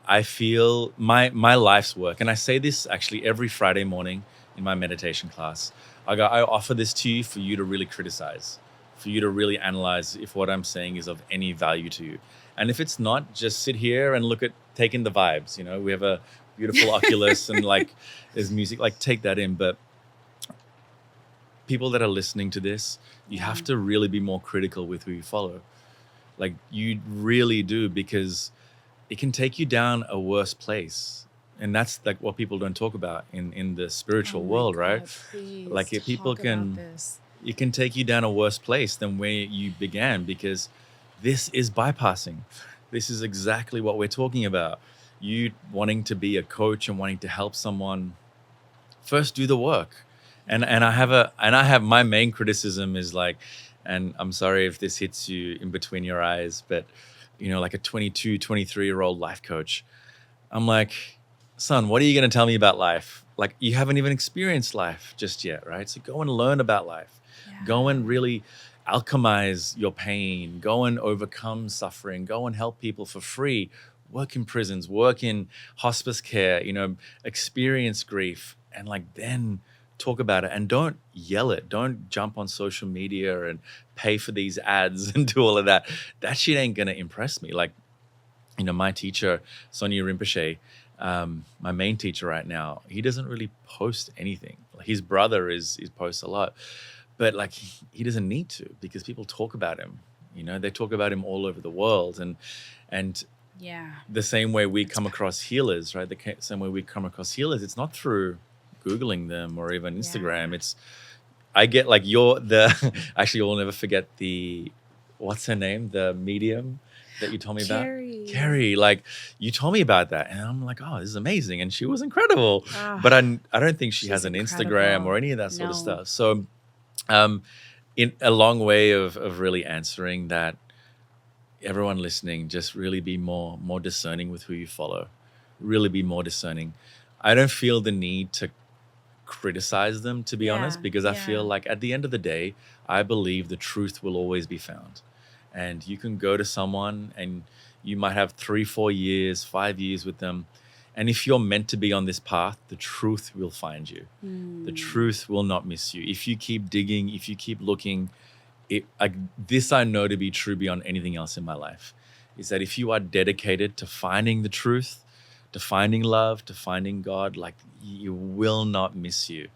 I feel my life's work, and I say this actually every Friday morning in my meditation class. I offer this to you for you to really criticize, for you to really analyze if what I'm saying is of any value to you. And if it's not, just sit here and take in the vibes. We have a beautiful Oculus and like there's music, like take that in. But people that are listening to this, you have to really be more critical with who you follow. Like, you really do, because it can take you down a worse place. And that's like what people don't talk about in the spiritual world, right? Like, if people it can take you down a worse place than where you began, because this is bypassing. This is exactly what we're talking about. You wanting to be a coach and wanting to help someone, first do the work. And I have my main criticism is like, and I'm sorry if this hits you in between your eyes, but like a 22, 23-year-old life coach, I'm like, son, what are you going to tell me about life? Like, you haven't even experienced life just yet, right? So go and learn about life. Yeah. Go and really alchemize your pain. Go and overcome suffering. Go and help people for free. Work in prisons, work in hospice care, experience grief, and like then talk about it. And don't yell it. Don't jump on social media and pay for these ads and do all of that. That shit ain't gonna impress me. Like, my teacher, Sonia Rinpoche, my main teacher right now, he doesn't really post anything. His brother is posts a lot, but like he doesn't need to, because people talk about him. They talk about him all over the world, and yeah, the same way we come across healers, right? The same way we come across healers, it's not through Googling them or even Instagram. It's, I get like actually, you'll never forget what's her name? The medium that you told me about? Carrie. Like, you told me about that. And I'm like, oh, this is amazing. And she was incredible. But I don't think she has an Instagram or any of that sort of stuff. So in a long way of really answering that, everyone listening, just really be more discerning with who you follow. Really be more discerning. I don't feel the need to criticize them, to be honest, because I feel like at the end of the day, I believe the truth will always be found. And you can go to someone and you might have 3, 4 years, 5 years with them. And if you're meant to be on this path, the truth will find you. The truth will not miss you. If you keep digging, if you keep looking, this I know to be true beyond anything else in my life, is that if you are dedicated to finding the truth, to finding love, to finding God, like, you will not miss you.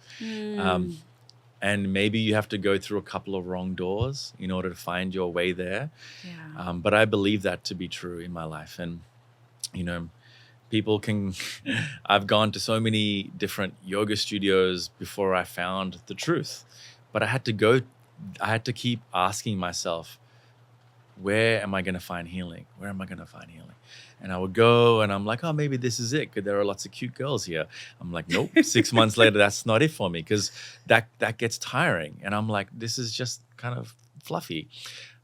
And maybe you have to go through a couple of wrong doors in order to find your way there. But I believe that to be true in my life. And, people can, I've gone to so many different yoga studios before I found the truth, but I had to keep asking myself, where am I going to find healing? Where am I going to find healing? And I would go and I'm like, oh, maybe this is it, because there are lots of cute girls here. I'm like, nope. 6 months later, that's not it for me, because that gets tiring. And I'm like, this is just kind of fluffy.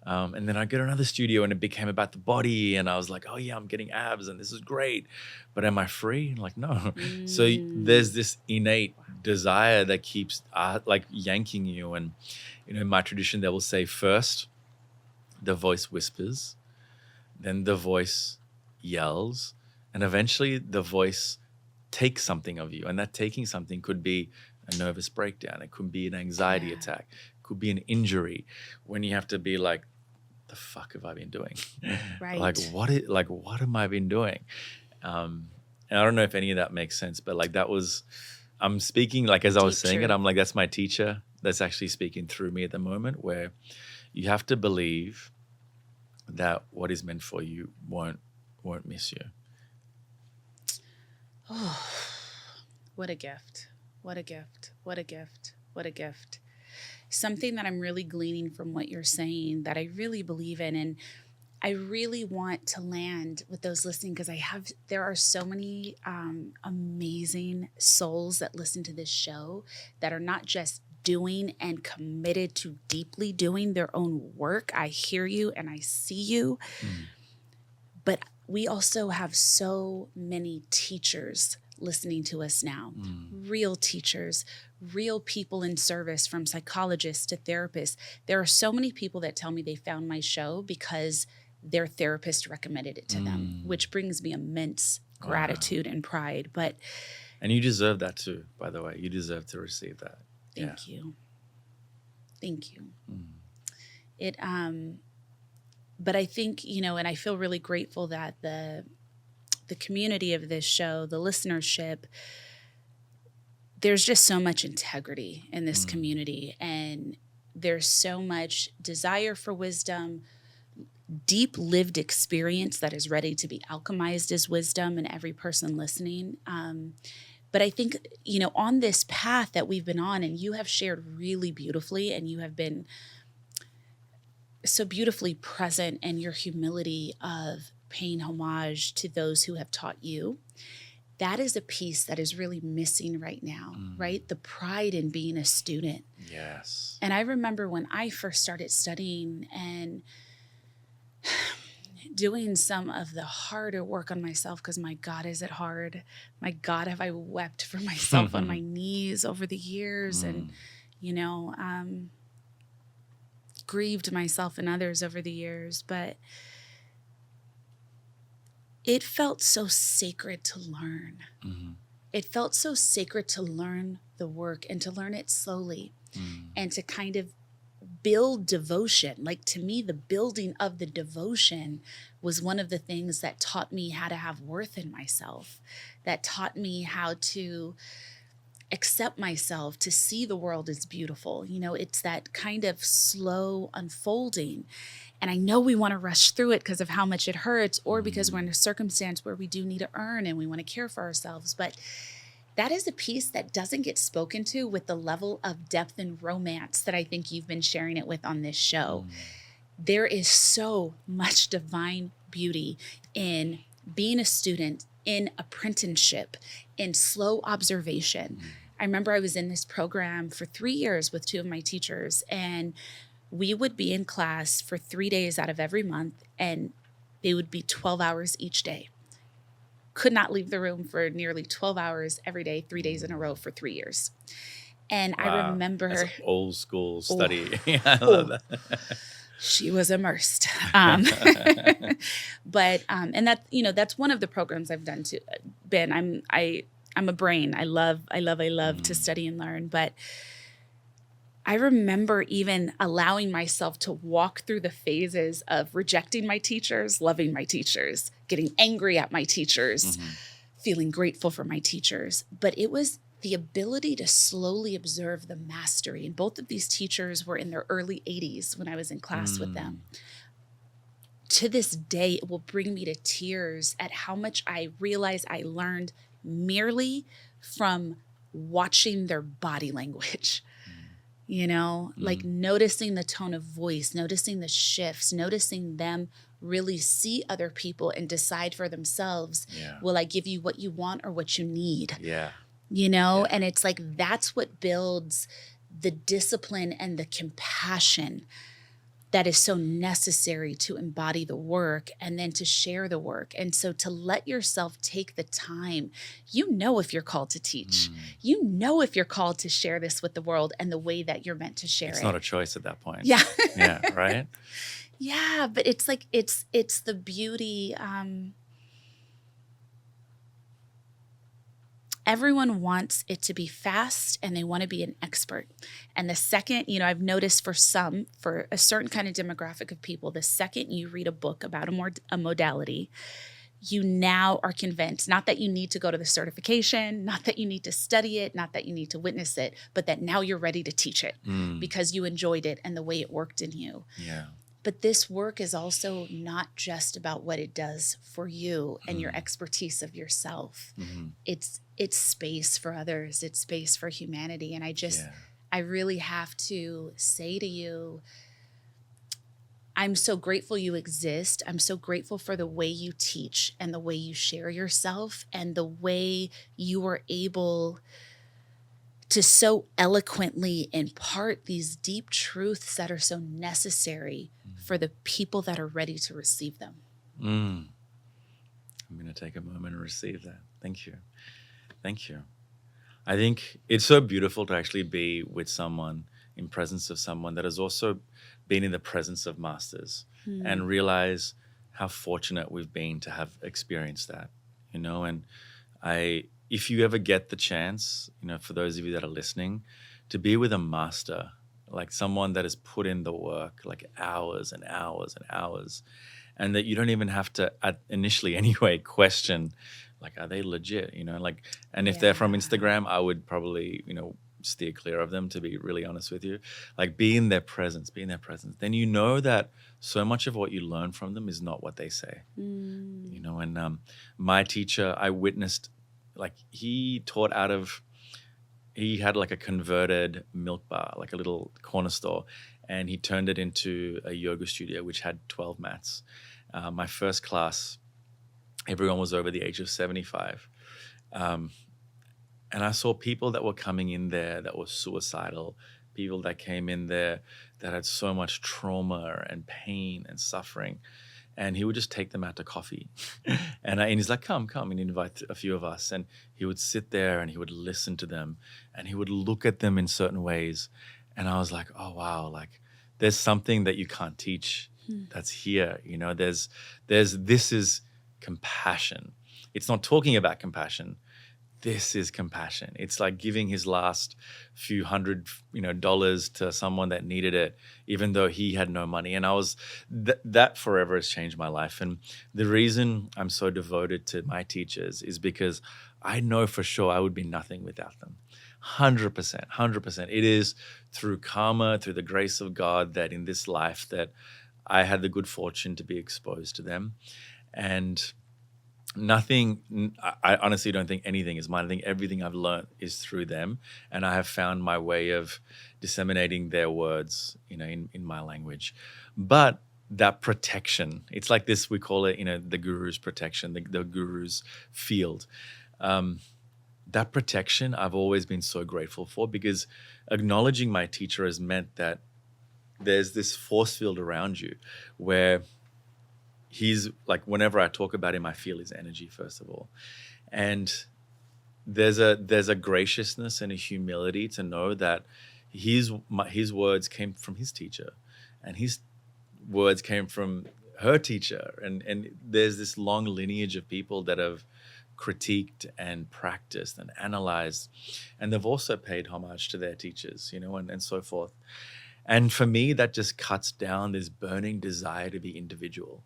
And then I go to another studio and it became about the body. And I was like, oh yeah, I'm getting abs and this is great. But am I free? Like, no. So there's this innate desire that keeps like yanking you. And, in my tradition, they will say first the voice whispers, then the voice yells, and eventually the voice takes something of you. And that taking something could be a nervous breakdown. It could be an anxiety attack. It could be an injury, when you have to be like, the fuck have I been doing? Right. what am I been doing? And I don't know if any of that makes sense, but like I'm speaking, like as I was saying it, I'm like, that's my teacher that's actually speaking through me at the moment, where you have to believe that what is meant for you won't miss you. Oh, what a gift. What a gift. What a gift. What a gift. Something that I'm really gleaning from what you're saying that I really believe in, and I really want to land with those listening, because there are so many amazing souls that listen to this show that are not just doing and committed to deeply doing their own work. I hear you and I see you. But we also have so many teachers listening to us now, real teachers, real people in service, from psychologists to therapists. There are so many people that tell me they found my show because their therapist recommended it to them, which brings me immense gratitude and pride. And you deserve that too, by the way. You deserve to receive that. Thank you. Thank you. But I think, and I feel really grateful that the community of this show, the listenership, there's just so much integrity in this community, and there's so much desire for wisdom, deep lived experience that is ready to be alchemized as wisdom in every person listening. But I think, on this path that we've been on, and you have shared really beautifully, and you have been so beautifully present in your humility of paying homage to those who have taught you. That is a piece that is really missing right now, right? The pride in being a student. Yes. And I remember when I first started studying and doing some of the harder work on myself, because my God, is it hard? My God, have I wept for myself on my knees over the years, and, grieved myself and others over the years. But it felt so sacred to learn. It felt so sacred to learn the work and to learn it slowly and to kind of build devotion. Like, to me, the building of the devotion was one of the things that taught me how to have worth in myself, that taught me how to accept myself, to see the world as beautiful. It's that kind of slow unfolding. And I know we want to rush through it because of how much it hurts, or because we're in a circumstance where we do need to earn and we want to care for ourselves. But that is a piece that doesn't get spoken to with the level of depth and romance that I think you've been sharing it with on this show. There is so much divine beauty in being a student, in apprenticeship, in slow observation. I remember I was in this program for 3 years with two of my teachers, and we would be in class for 3 days out of every month, and they would be 12 hours each day. Could not leave the room for nearly 12 hours every day, 3 days in a row for 3 years. And wow, I remember... That's an old school study. I love that. She was immersed. But, and that, that's one of the programs I've done too. Ben, I'm a brain. I love to study and learn. But I remember even allowing myself to walk through the phases of rejecting my teachers, loving my teachers, getting angry at my teachers, feeling grateful for my teachers. But it was the ability to slowly observe the mastery. And both of these teachers were in their early 80s when I was in class with them. To this day, it will bring me to tears at how much I realize I learned merely from watching their body language. Like noticing the tone of voice, noticing the shifts, noticing them really see other people and decide for themselves, will I give you what you want or what you need? And it's like, that's what builds the discipline and the compassion that is so necessary to embody the work and then to share the work. And so to let yourself take the time, if you're called to teach, if you're called to share this with the world and the way that you're meant to share it. It's not a choice at that point. Yeah. Yeah, right? Yeah, but it's like, it's the beauty. Everyone wants it to be fast and they want to be an expert. And the second, I've noticed for a certain kind of demographic of people, the second you read a book about a modality, you now are convinced, not that you need to go to the certification, not that you need to study it, not that you need to witness it, but that now you're ready to teach it because you enjoyed it and the way it worked in you. Yeah. But this work is also not just about what it does for you and your expertise of yourself. It's space for others. It's space for humanity. And I really have to say to you, I'm so grateful you exist. I'm so grateful for the way you teach and the way you share yourself and the way you are able to so eloquently impart these deep truths that are so necessary for the people that are ready to receive them. I'm going to take a moment and receive that. Thank you. Thank you. I think it's so beautiful to actually be with someone, in presence of someone that has also been in the presence of masters and realize how fortunate we've been to have experienced that, and if you ever get the chance, for those of you that are listening, to be with a master, like someone that has put in the work, like hours and hours and hours, and that you don't even have to, initially anyway, question, like, are they legit, and if they're from Instagram, I would probably, steer clear of them, to be really honest with you. Like, be in their presence, then you know that so much of what you learn from them is not what they say, and my teacher, I witnessed, like, he had like a converted milk bar, like a little corner store, and he turned it into a yoga studio, which had 12 mats. My first class, everyone was over the age of 75. And I saw people that were coming in there that were suicidal, people that came in there that had so much trauma and pain and suffering. And he would just take them out to coffee. And he's like, come, and he'd invite a few of us. And he would sit there and he would listen to them and he would look at them in certain ways. And I was like, oh, wow, like there's something that you can't teach that's here. This is compassion. It's not talking about compassion. This is compassion. It's like giving his last few hundred, dollars to someone that needed it, even though he had no money. And I was, that forever has changed my life. And the reason I'm so devoted to my teachers is because I know for sure I would be nothing without them. 100%. It is through karma, through the grace of God, that in this life that I had the good fortune to be exposed to them. And I honestly don't think anything is mine. I think everything I've learned is through them. And I have found my way of disseminating their words, in my language. But that protection, it's like this, we call it, the guru's protection, the guru's field. That protection I've always been so grateful for, because acknowledging my teacher has meant that there's this force field around you where he's like, whenever I talk about him, I feel his energy, first of all. And there's a graciousness and a humility to know that his words came from his teacher and his words came from her teacher. And there's this long lineage of people that have critiqued and practiced and analyzed, and they've also paid homage to their teachers, and so forth. And for me, that just cuts down this burning desire to be individual.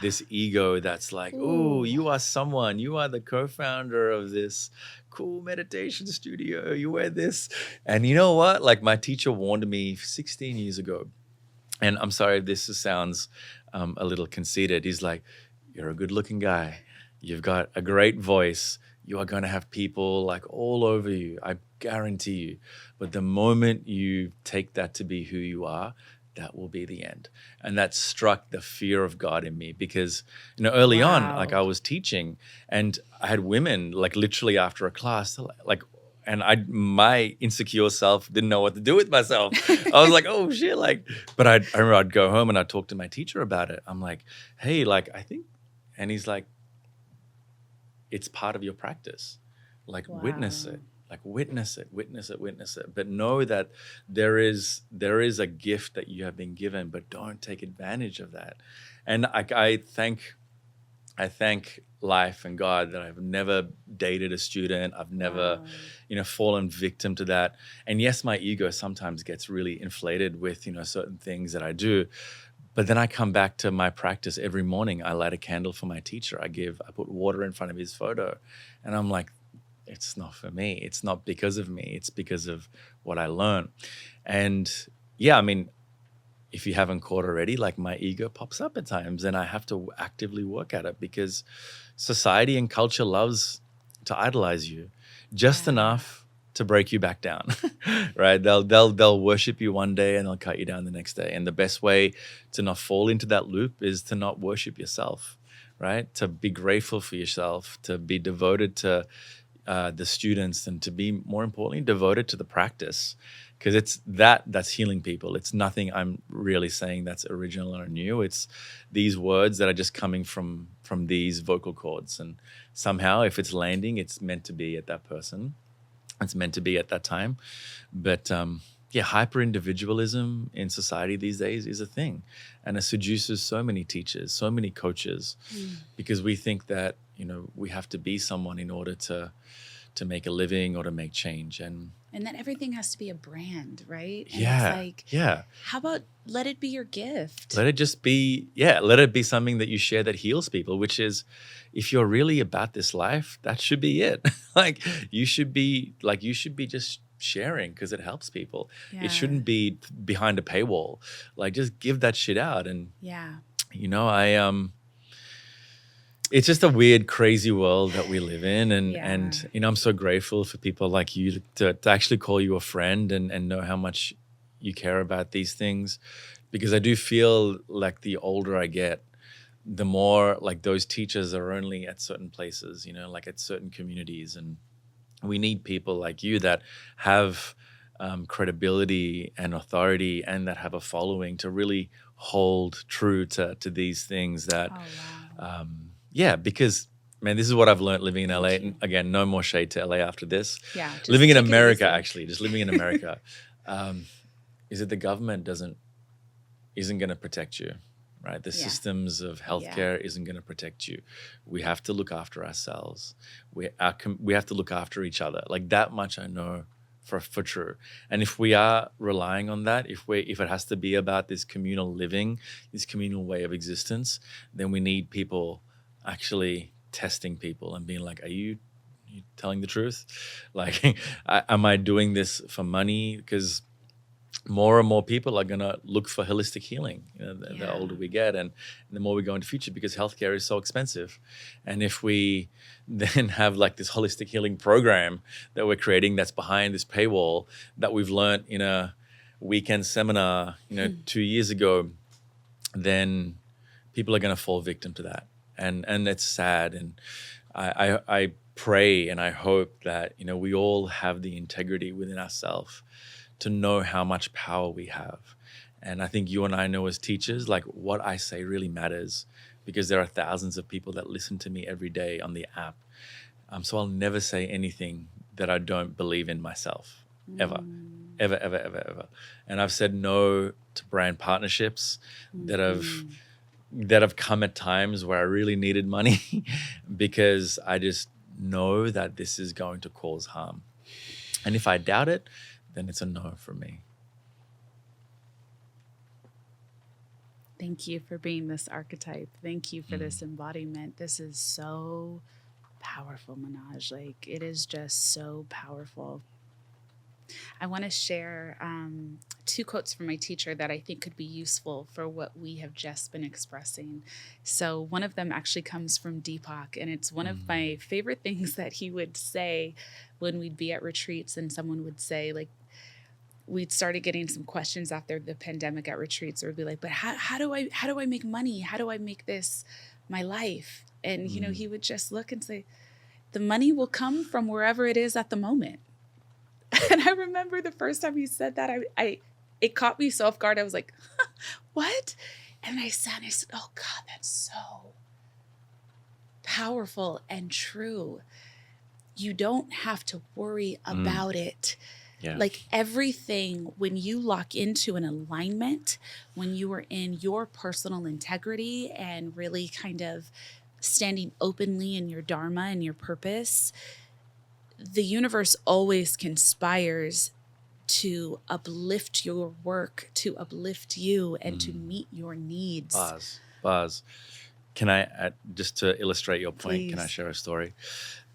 This ego that's like, oh, you are someone, you are the co-founder of this cool meditation studio, you wear this. And you know what? Like, my teacher warned me 16 years ago, and I'm sorry if this sounds a little conceited. He's like, you're a good looking guy. You've got a great voice. You are going to have people like all over you. I guarantee you. But the moment you take that to be who you are, that will be the end. And that struck the fear of God in me, because, early on, like, I was teaching and I had women, like, literally after a class, like, and my insecure self didn't know what to do with myself. I was like, oh shit, like, but I remember I'd go home and I'd talk to my teacher about it. I'm like, hey, like, I think, and he's like, it's part of your practice. Like, witness it. Like, witness it, witness it, witness it. But know that there is a gift that you have been given, but don't take advantage of that. And I thank life and God that I've never dated a student. I've never, fallen victim to that. And yes, my ego sometimes gets really inflated with, certain things that I do. But then I come back to my practice every morning. I light a candle for my teacher. I put water in front of his photo. And I'm like, it's not for me. It's not because of me. It's because of what I learned. And yeah, I mean, if you haven't caught already, like my ego pops up at times and I have to actively work at it because society and culture loves to idolize you just enough to break you back down, right? They'll worship you one day and they'll cut you down the next day. And the best way to not fall into that loop is to not worship yourself, right? To be grateful for yourself, to be devoted to the students, and to be, more importantly, devoted to the practice, because it's that's healing people. It's nothing I'm really saying that's original or new. It's these words that are just coming from these vocal cords, and somehow if it's landing, it's meant to be at that person. It's meant to be at that time. But hyper individualism in society these days is a thing, and it seduces so many teachers, so many coaches, because we think that we have to be someone in order to make a living or to make change, and then everything has to be a brand, right? And it's like, how about let it be your gift? Let it just be, let it be something that you share that heals people, which is, if you're really about this life, that should be it. Like you should be just sharing because it helps people. It shouldn't be behind a paywall. Like, just give that shit out. And it's just a weird, crazy world that we live in. And I'm so grateful for people like you to actually call you a friend and know how much you care about these things. Because I do feel like the older I get, the more like those teachers are only at certain places, like at certain communities. And we need people like you that have credibility and authority and that have a following to really hold true to these things that... Oh, wow. Because, man, this is what I've learned living in LA. And again, no more shade to LA after this. Yeah. Living in America, actually, just living in America, is that the government isn't going to protect you, right? The systems of healthcare isn't going to protect you. We have to look after ourselves. We have to look after each other. Like, that much I know for true. And if we are relying on that, if it has to be about this communal living, this communal way of existence, then we need people actually testing people and being like, are you telling the truth? Like, am I doing this for money? Because more and more people are going to look for holistic healing, the older we get and the more we go into the future, because healthcare is so expensive. And if we then have like this holistic healing program that we're creating that's behind this paywall that we've learned in a weekend seminar, 2 years ago, then people are going to fall victim to that. And it's sad. And I pray and I hope that, we all have the integrity within ourselves to know how much power we have. And I think you and I know as teachers, like, what I say really matters, because there are thousands of people that listen to me every day on the app. So I'll never say anything that I don't believe in myself, ever. Ever, ever, ever, ever. And I've said no to brand partnerships that have come at times where I really needed money because I just know that this is going to cause harm. And if I doubt it, then it's a no for me. Thank you for being this archetype. Thank you for this embodiment. This is so powerful, Manoj. Like, it is just so powerful. I want to share 2 quotes from my teacher that I think could be useful for what we have just been expressing. So one of them actually comes from Deepak, and it's one of my favorite things that he would say when we'd be at retreats and someone would say, like, we'd started getting some questions after the pandemic at retreats, or would be like, but how do I make money? How do I make this my life? And, he would just look and say, the money will come from wherever it is at the moment. And I remember the first time you said that, it caught me so off guard. I was like, what? And I sat and I said, oh God, that's so powerful and true. You don't have to worry about it. Yeah. Like everything, when you lock into an alignment, when you are in your personal integrity and really kind of standing openly in your dharma and your purpose, the universe always conspires to uplift your work, to uplift you, and to meet your needs. Buzz. Can I, just to illustrate your point, Please. Can I share a story?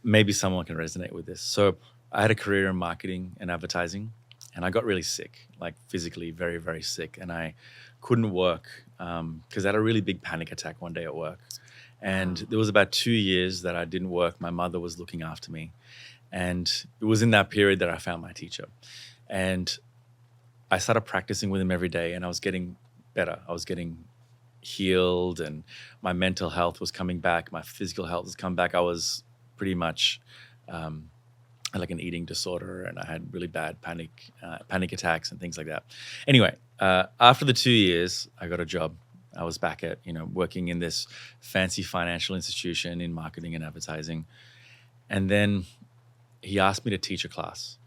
Maybe someone can resonate with this. So I had a career in marketing and advertising, and I got really sick, like physically very, very sick. And I couldn't work because I had a really big panic attack one day at work. And there was about 2 years that I didn't work. My mother was looking after me. And it was in that period that I found my teacher. And I started practicing with him every day, and I was getting better. I was getting healed, and my mental health was coming back. My physical health was coming back. I was pretty much like an eating disorder, and I had really bad panic attacks and things like that. Anyway, after the 2 years, I got a job. I was back at, working in this fancy financial institution in marketing and advertising. And then he asked me to teach a class.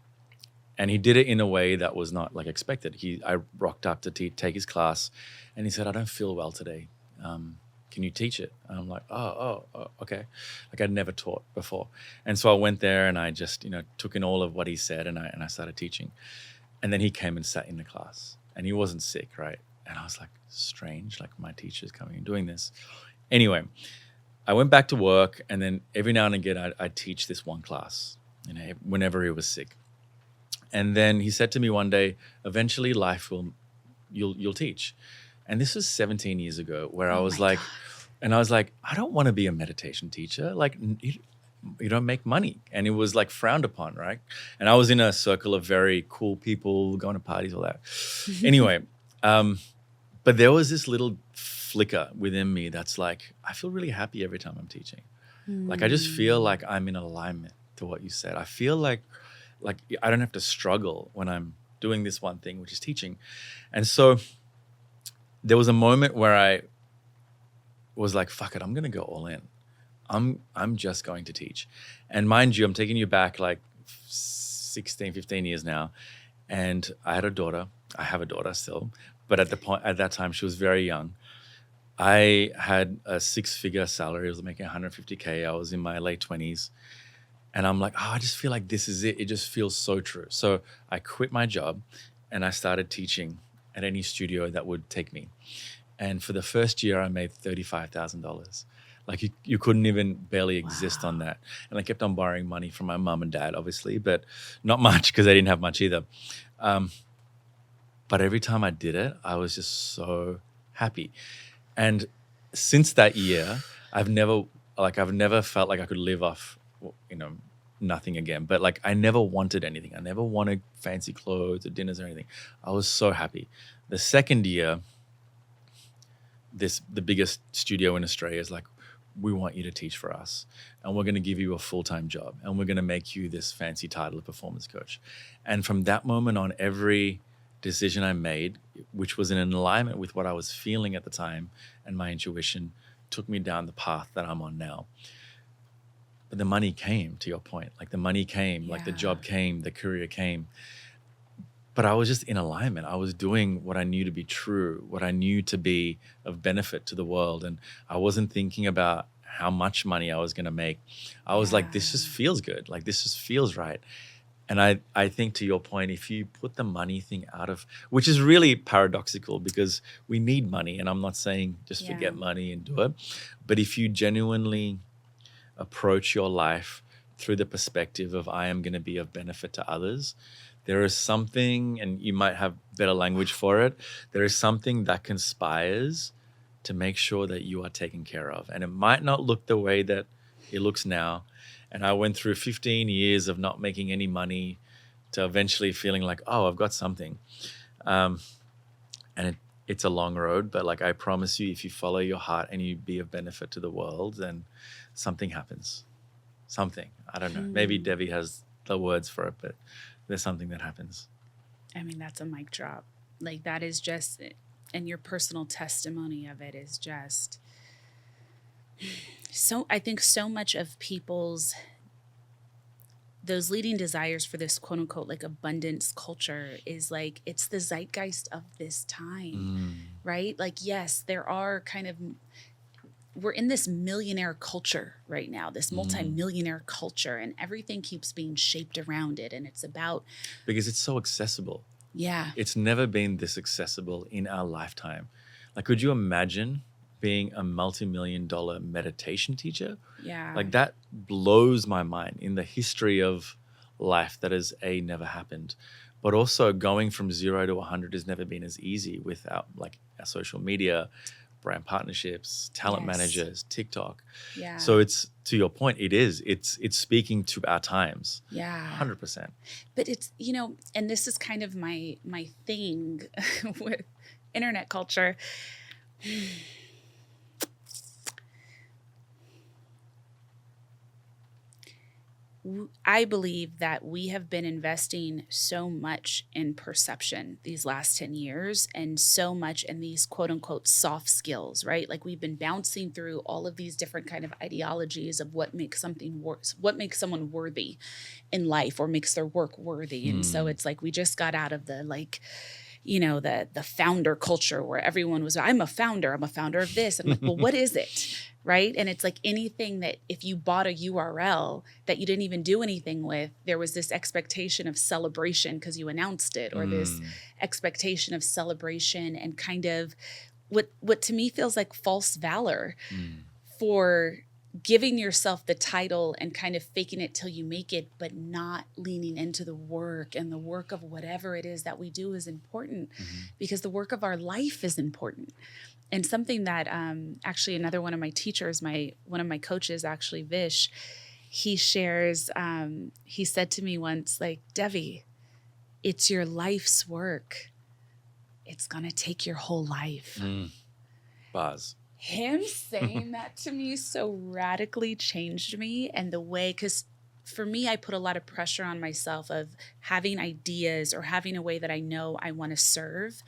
And he did it in a way that was not like expected. I rocked up to take his class, and he said, I don't feel well today. Can you teach it? And I'm like, oh, okay. Like I'd never taught before. And so I went there and I just, took in all of what he said, and I started teaching. And then he came and sat in the class, and he wasn't sick, right? And I was like, strange, like my teacher's coming and doing this. Anyway, I went back to work, and then every now and again I'd teach this one class, whenever he was sick. And then he said to me one day, eventually you'll teach. And this was 17 years ago, where I was like, I don't want to be a meditation teacher. Like you don't make money. And it was like frowned upon, right? And I was in a circle of very cool people going to parties, all that. Anyway, but there was this little flicker within me that's like, I feel really happy every time I'm teaching. Like I just feel like I'm in alignment to what you said. I feel like I don't have to struggle when I'm doing this one thing, which is teaching. And so there was a moment where I was like, fuck it, I'm going to go all in. I'm just going to teach. And mind you, I'm taking you back like 16, 15 years now. And I had a daughter. I have a daughter still. But at that time, she was very young. I had a 6-figure salary. I was making $150K. I was in my late 20s. And I'm like, I just feel like this is it. It just feels so true. So I quit my job and I started teaching at any studio that would take me. And for the first year, I made $35,000. Like you couldn't even barely exist on that. And I kept on borrowing money from my mom and dad, obviously, but not much because they didn't have much either. But every time I did it, I was just so happy. And since that year, I've never felt like I could live off nothing again. But like I never wanted anything. I never wanted fancy clothes or dinners or anything. I was so happy. The second year, the biggest studio in Australia is like, we want you to teach for us, and we're going to give you a full-time job, and we're going to make you this fancy title of performance coach. And from that moment on, every decision I made, which was in alignment with what I was feeling at the time and my intuition, took me down the path that I'm on now. But the money came, to your point. Like the money came, like the job came, the career came. But I was just in alignment. I was doing what I knew to be true, what I knew to be of benefit to the world. And I wasn't thinking about how much money I was going to make. I was like, this just feels good. Like this just feels right. And I think, to your point, if you put the money thing out of, which is really paradoxical because we need money. And I'm not saying just forget money and do it. But if you genuinely approach your life through the perspective of I am going to be of benefit to others, there is something, and you might have better language for it, there is something that conspires to make sure that you are taken care of. And it might not look the way that it looks now. And I went through 15 years of not making any money to eventually feeling like, oh, I've got something. And it's a long road, but like I promise you, if you follow your heart and you be of benefit to the world, then something happens. Something. I don't know. Maybe Devi has the words for it, but there's something that happens. I mean, that's a mic drop. Like, that is just, and your personal testimony of it is just so, I think so much of people's, those leading desires for this quote unquote like abundance culture is like, it's the zeitgeist of this time, right? Like, yes, there are kind of, we're in this millionaire culture right now, this multi-millionaire culture, and everything keeps being shaped around it. And it's about, Because it's so accessible. yeah, It's never been this accessible in our lifetime. Like, could you imagine being a multi-million-dollar meditation teacher? yeah, Like, that blows my mind. In the history of life, that has never happened. But also going from 0 to 100 has never been as easy without like our social media, brand partnerships, talent Yes. managers, TikTok. yeah. So it's, to your point, it's speaking to our times. Yeah. 100%. But it's, you know, and this is kind of my thing with internet culture. I believe that we have been investing so much in perception these last 10 years and so much in these quote unquote soft skills, right? Like, we've been bouncing through all of these different kind of ideologies of what makes something what makes someone worthy in life or makes their work worthy. And so it's like, we just got out of the, like, you know, the founder culture where everyone was, I'm a founder of this. And I'm like, well, what is it? Right. And it's like anything that if you bought a URL that you didn't even do anything with, there was this expectation of celebration because you announced it, or this expectation of celebration and kind of what to me feels like false valor for giving yourself the title and kind of faking it till you make it, but not leaning into the work, and the work of whatever it is that we do is important because the work of our life is important. And something that actually another one of my teachers, one of my coaches, actually Vish, he shares, he said to me once, like, Devi, it's your life's work. It's going to take your whole life. Buzz. Him saying that to me so radically changed me, and the way, because for me, I put a lot of pressure on myself of having ideas or having a way that I know I want to serve,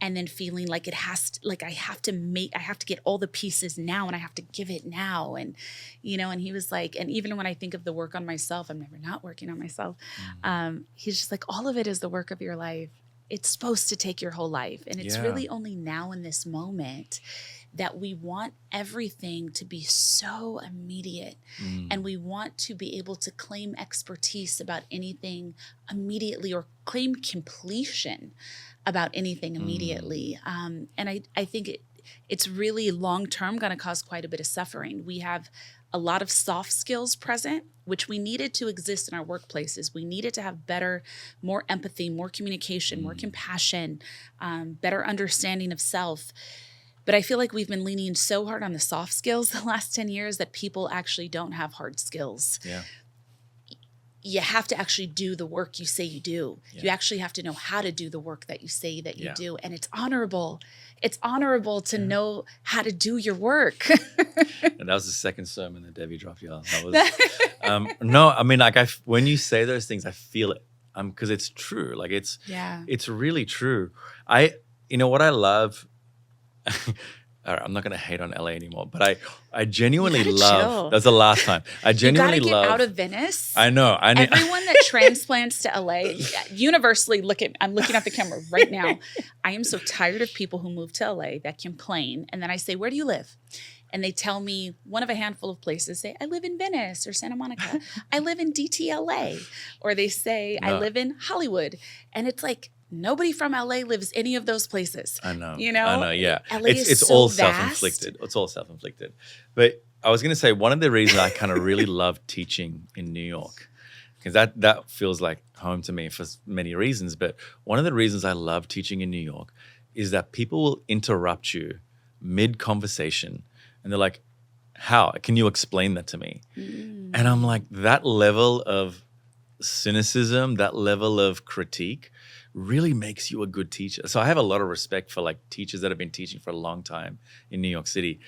and then feeling like it has to, like I have to get all the pieces now, and I have to give it now. And, you know, and he was like, and even when I think of the work on myself, I'm never not working on myself. He's just like, all of it is the work of your life. It's supposed to take your whole life. And it's really only now in this moment that we want everything to be so immediate, and we want to be able to claim expertise about anything immediately, or claim completion about anything immediately. And I think it's really long-term going to cause quite a bit of suffering. We have a lot of soft skills present, which we needed to exist in our workplaces. We needed to have better, more empathy, more communication, more compassion, better understanding of self. But I feel like we've been leaning so hard on the soft skills the last 10 years that people actually don't have hard skills. Yeah. You have to actually do the work you say you do. Yeah. You actually have to know how to do the work that you say that you do. And it's honorable. It's honorable to know how to do your work. And that was the second sermon that Devi dropped, y'all. That was, no, I mean, like, when you say those things, I feel it. Because it's true. Like, it's really true. You know what I love? All right, I'm not going to hate on LA anymore, but I genuinely love. Chill. That's the last time. I genuinely love. You got to get out of Venice. I know. Everyone that transplants to LA, universally I'm looking at the camera right now. I am so tired of people who move to LA that complain, and then I say, "Where do you live?" And they tell me one of a handful of places. Say, "I live in Venice or Santa Monica. I live in DTLA," or they say, "I live in Hollywood," and it's like, nobody from LA lives any of those places. I know. You know? I know, yeah. LA it's so all vast. self-inflicted. It's all self-inflicted. But I was going to say, one of the reasons I kind of really love teaching in New York, because that feels like home to me for many reasons, but one of the reasons I love teaching in New York is that people will interrupt you mid-conversation and they're like, how? Can you explain that to me? And I'm like, that level of cynicism, that level of critique really makes you a good teacher. So I have a lot of respect for like teachers that have been teaching for a long time in New York City.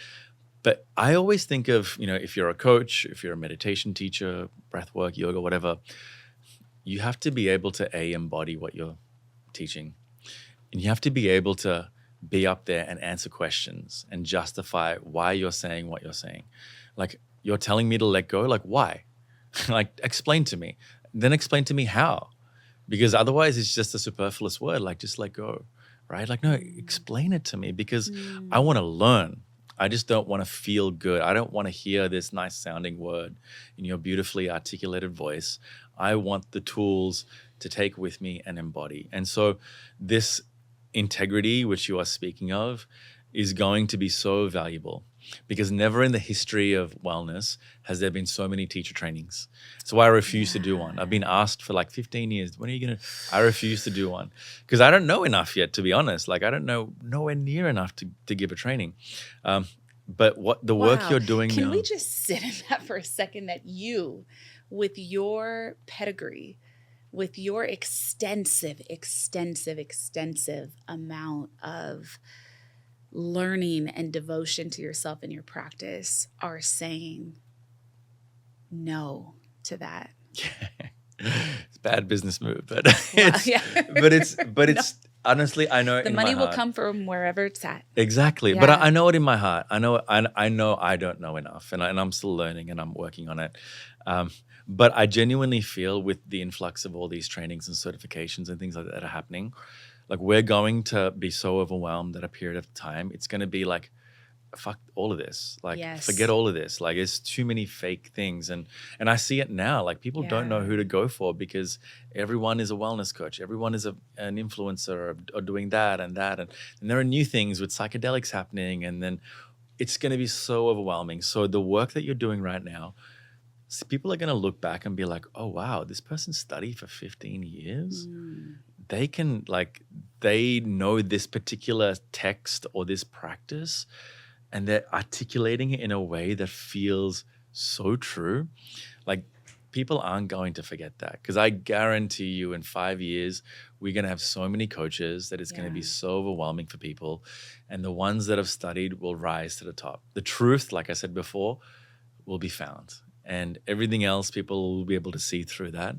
But I always think of, you know, if you're a coach, if you're a meditation teacher, breathwork, yoga, whatever, you have to be able to embody what you're teaching. And you have to be able to be up there and answer questions and justify why you're saying what you're saying. Like, you're telling me to let go, like, why? Like, explain to me. Then explain to me how. Because otherwise it's just a superfluous word, like, just let go, right? Like, no, explain it to me, because I want to learn. I just don't want to feel good. I don't want to hear this nice sounding word in your beautifully articulated voice. I want the tools to take with me and embody. And so this integrity, which you are speaking of, is going to be so valuable, because never in the history of wellness has there been so many teacher trainings. So I refuse to do one. I've been asked for like 15 years, when are you going to? I refuse to do one because I don't know enough yet, to be honest. Like, I don't know nowhere near enough to give a training. But what the work you're doing Can now. we just sit in that for a second, that you, with your pedigree, with your extensive amount of learning and devotion to yourself and your practice, are saying no to that? It's a bad business move, but it's honestly, I know the in money my will heart, come from wherever it's at. Exactly. Yeah. But I know it in my heart. I know I don't know enough, and I'm still learning and I'm working on it. But I genuinely feel, with the influx of all these trainings and certifications and things like that are happening, like, we're going to be so overwhelmed at a period of time. It's going to be like, fuck all of this. Like, forget all of this. Like, it's too many fake things. And I see it now. Like, people don't know who to go for, because everyone is a wellness coach. Everyone is an influencer or doing that. And there are new things with psychedelics happening. And then it's going to be so overwhelming. So the work that you're doing right now, people are going to look back and be like, oh, wow, this person studied for 15 years. They know this particular text or this practice, and they're articulating it in a way that feels so true. Like, people aren't going to forget that, because I guarantee you in 5 years, we're going to have so many coaches that it's going to be so overwhelming for people. And the ones that have studied will rise to the top. The truth, like I said before, will be found. And everything else, people will be able to see through that.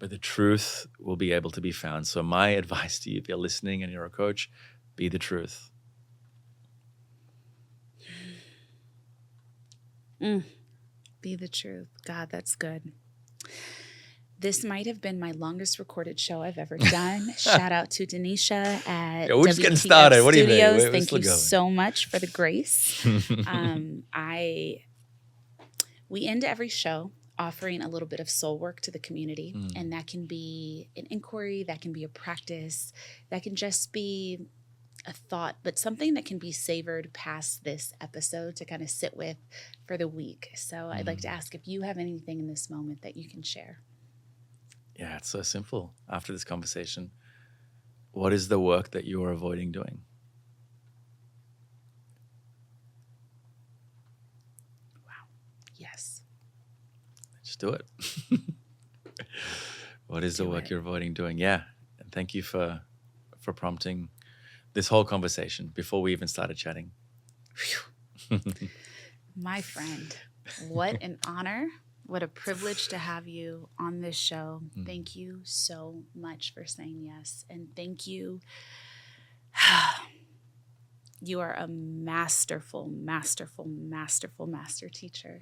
But the truth will be able to be found. So my advice to you, if you're listening and you're a coach, be the truth. Be the truth. God, that's good. This might have been my longest recorded show I've ever done. Shout out to Denisha at we're just getting started. Studios. What do you think? Thank you so much for the grace. We end every show offering a little bit of soul work to the community. And that can be an inquiry, that can be a practice, that can just be a thought, but something that can be savored past this episode to kind of sit with for the week. So I'd like to ask if you have anything in this moment that you can share. Yeah, it's so simple. After this conversation, what is the work that you are avoiding doing? Wow. Yes. Just do it. What is the work you're avoiding doing? Yeah. And thank you for prompting this whole conversation before we even started chatting. My friend, what an honor. What a privilege to have you on this show. Thank you so much for saying yes. And thank you. You are a master teacher.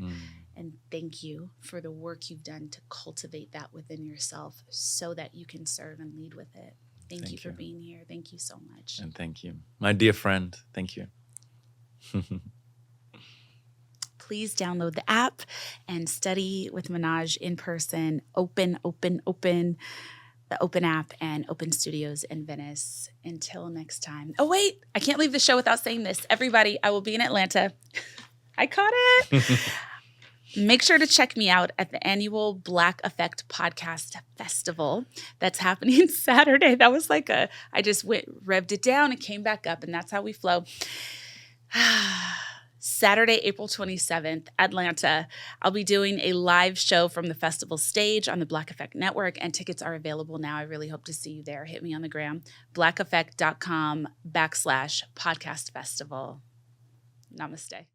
And thank you for the work you've done to cultivate that within yourself so that you can serve and lead with it. Thank you for being here. Thank you so much. And thank you. My dear friend, thank you. Please download the app and study with Manoj in person. Open the Open app and Open Studios in Venice. Until next time. Oh, wait, I can't leave the show without saying this. Everybody, I will be in Atlanta. I caught it. Make sure to check me out at the annual Black Effect Podcast Festival that's happening Saturday. That was like I just revved it down and came back up, and that's how we flow. Saturday, April 27th, Atlanta. I'll be doing a live show from the festival stage on the Black Effect Network, and tickets are available now. I really hope to see you there. Hit me on the gram, blackeffect.com/podcast festival. Namaste.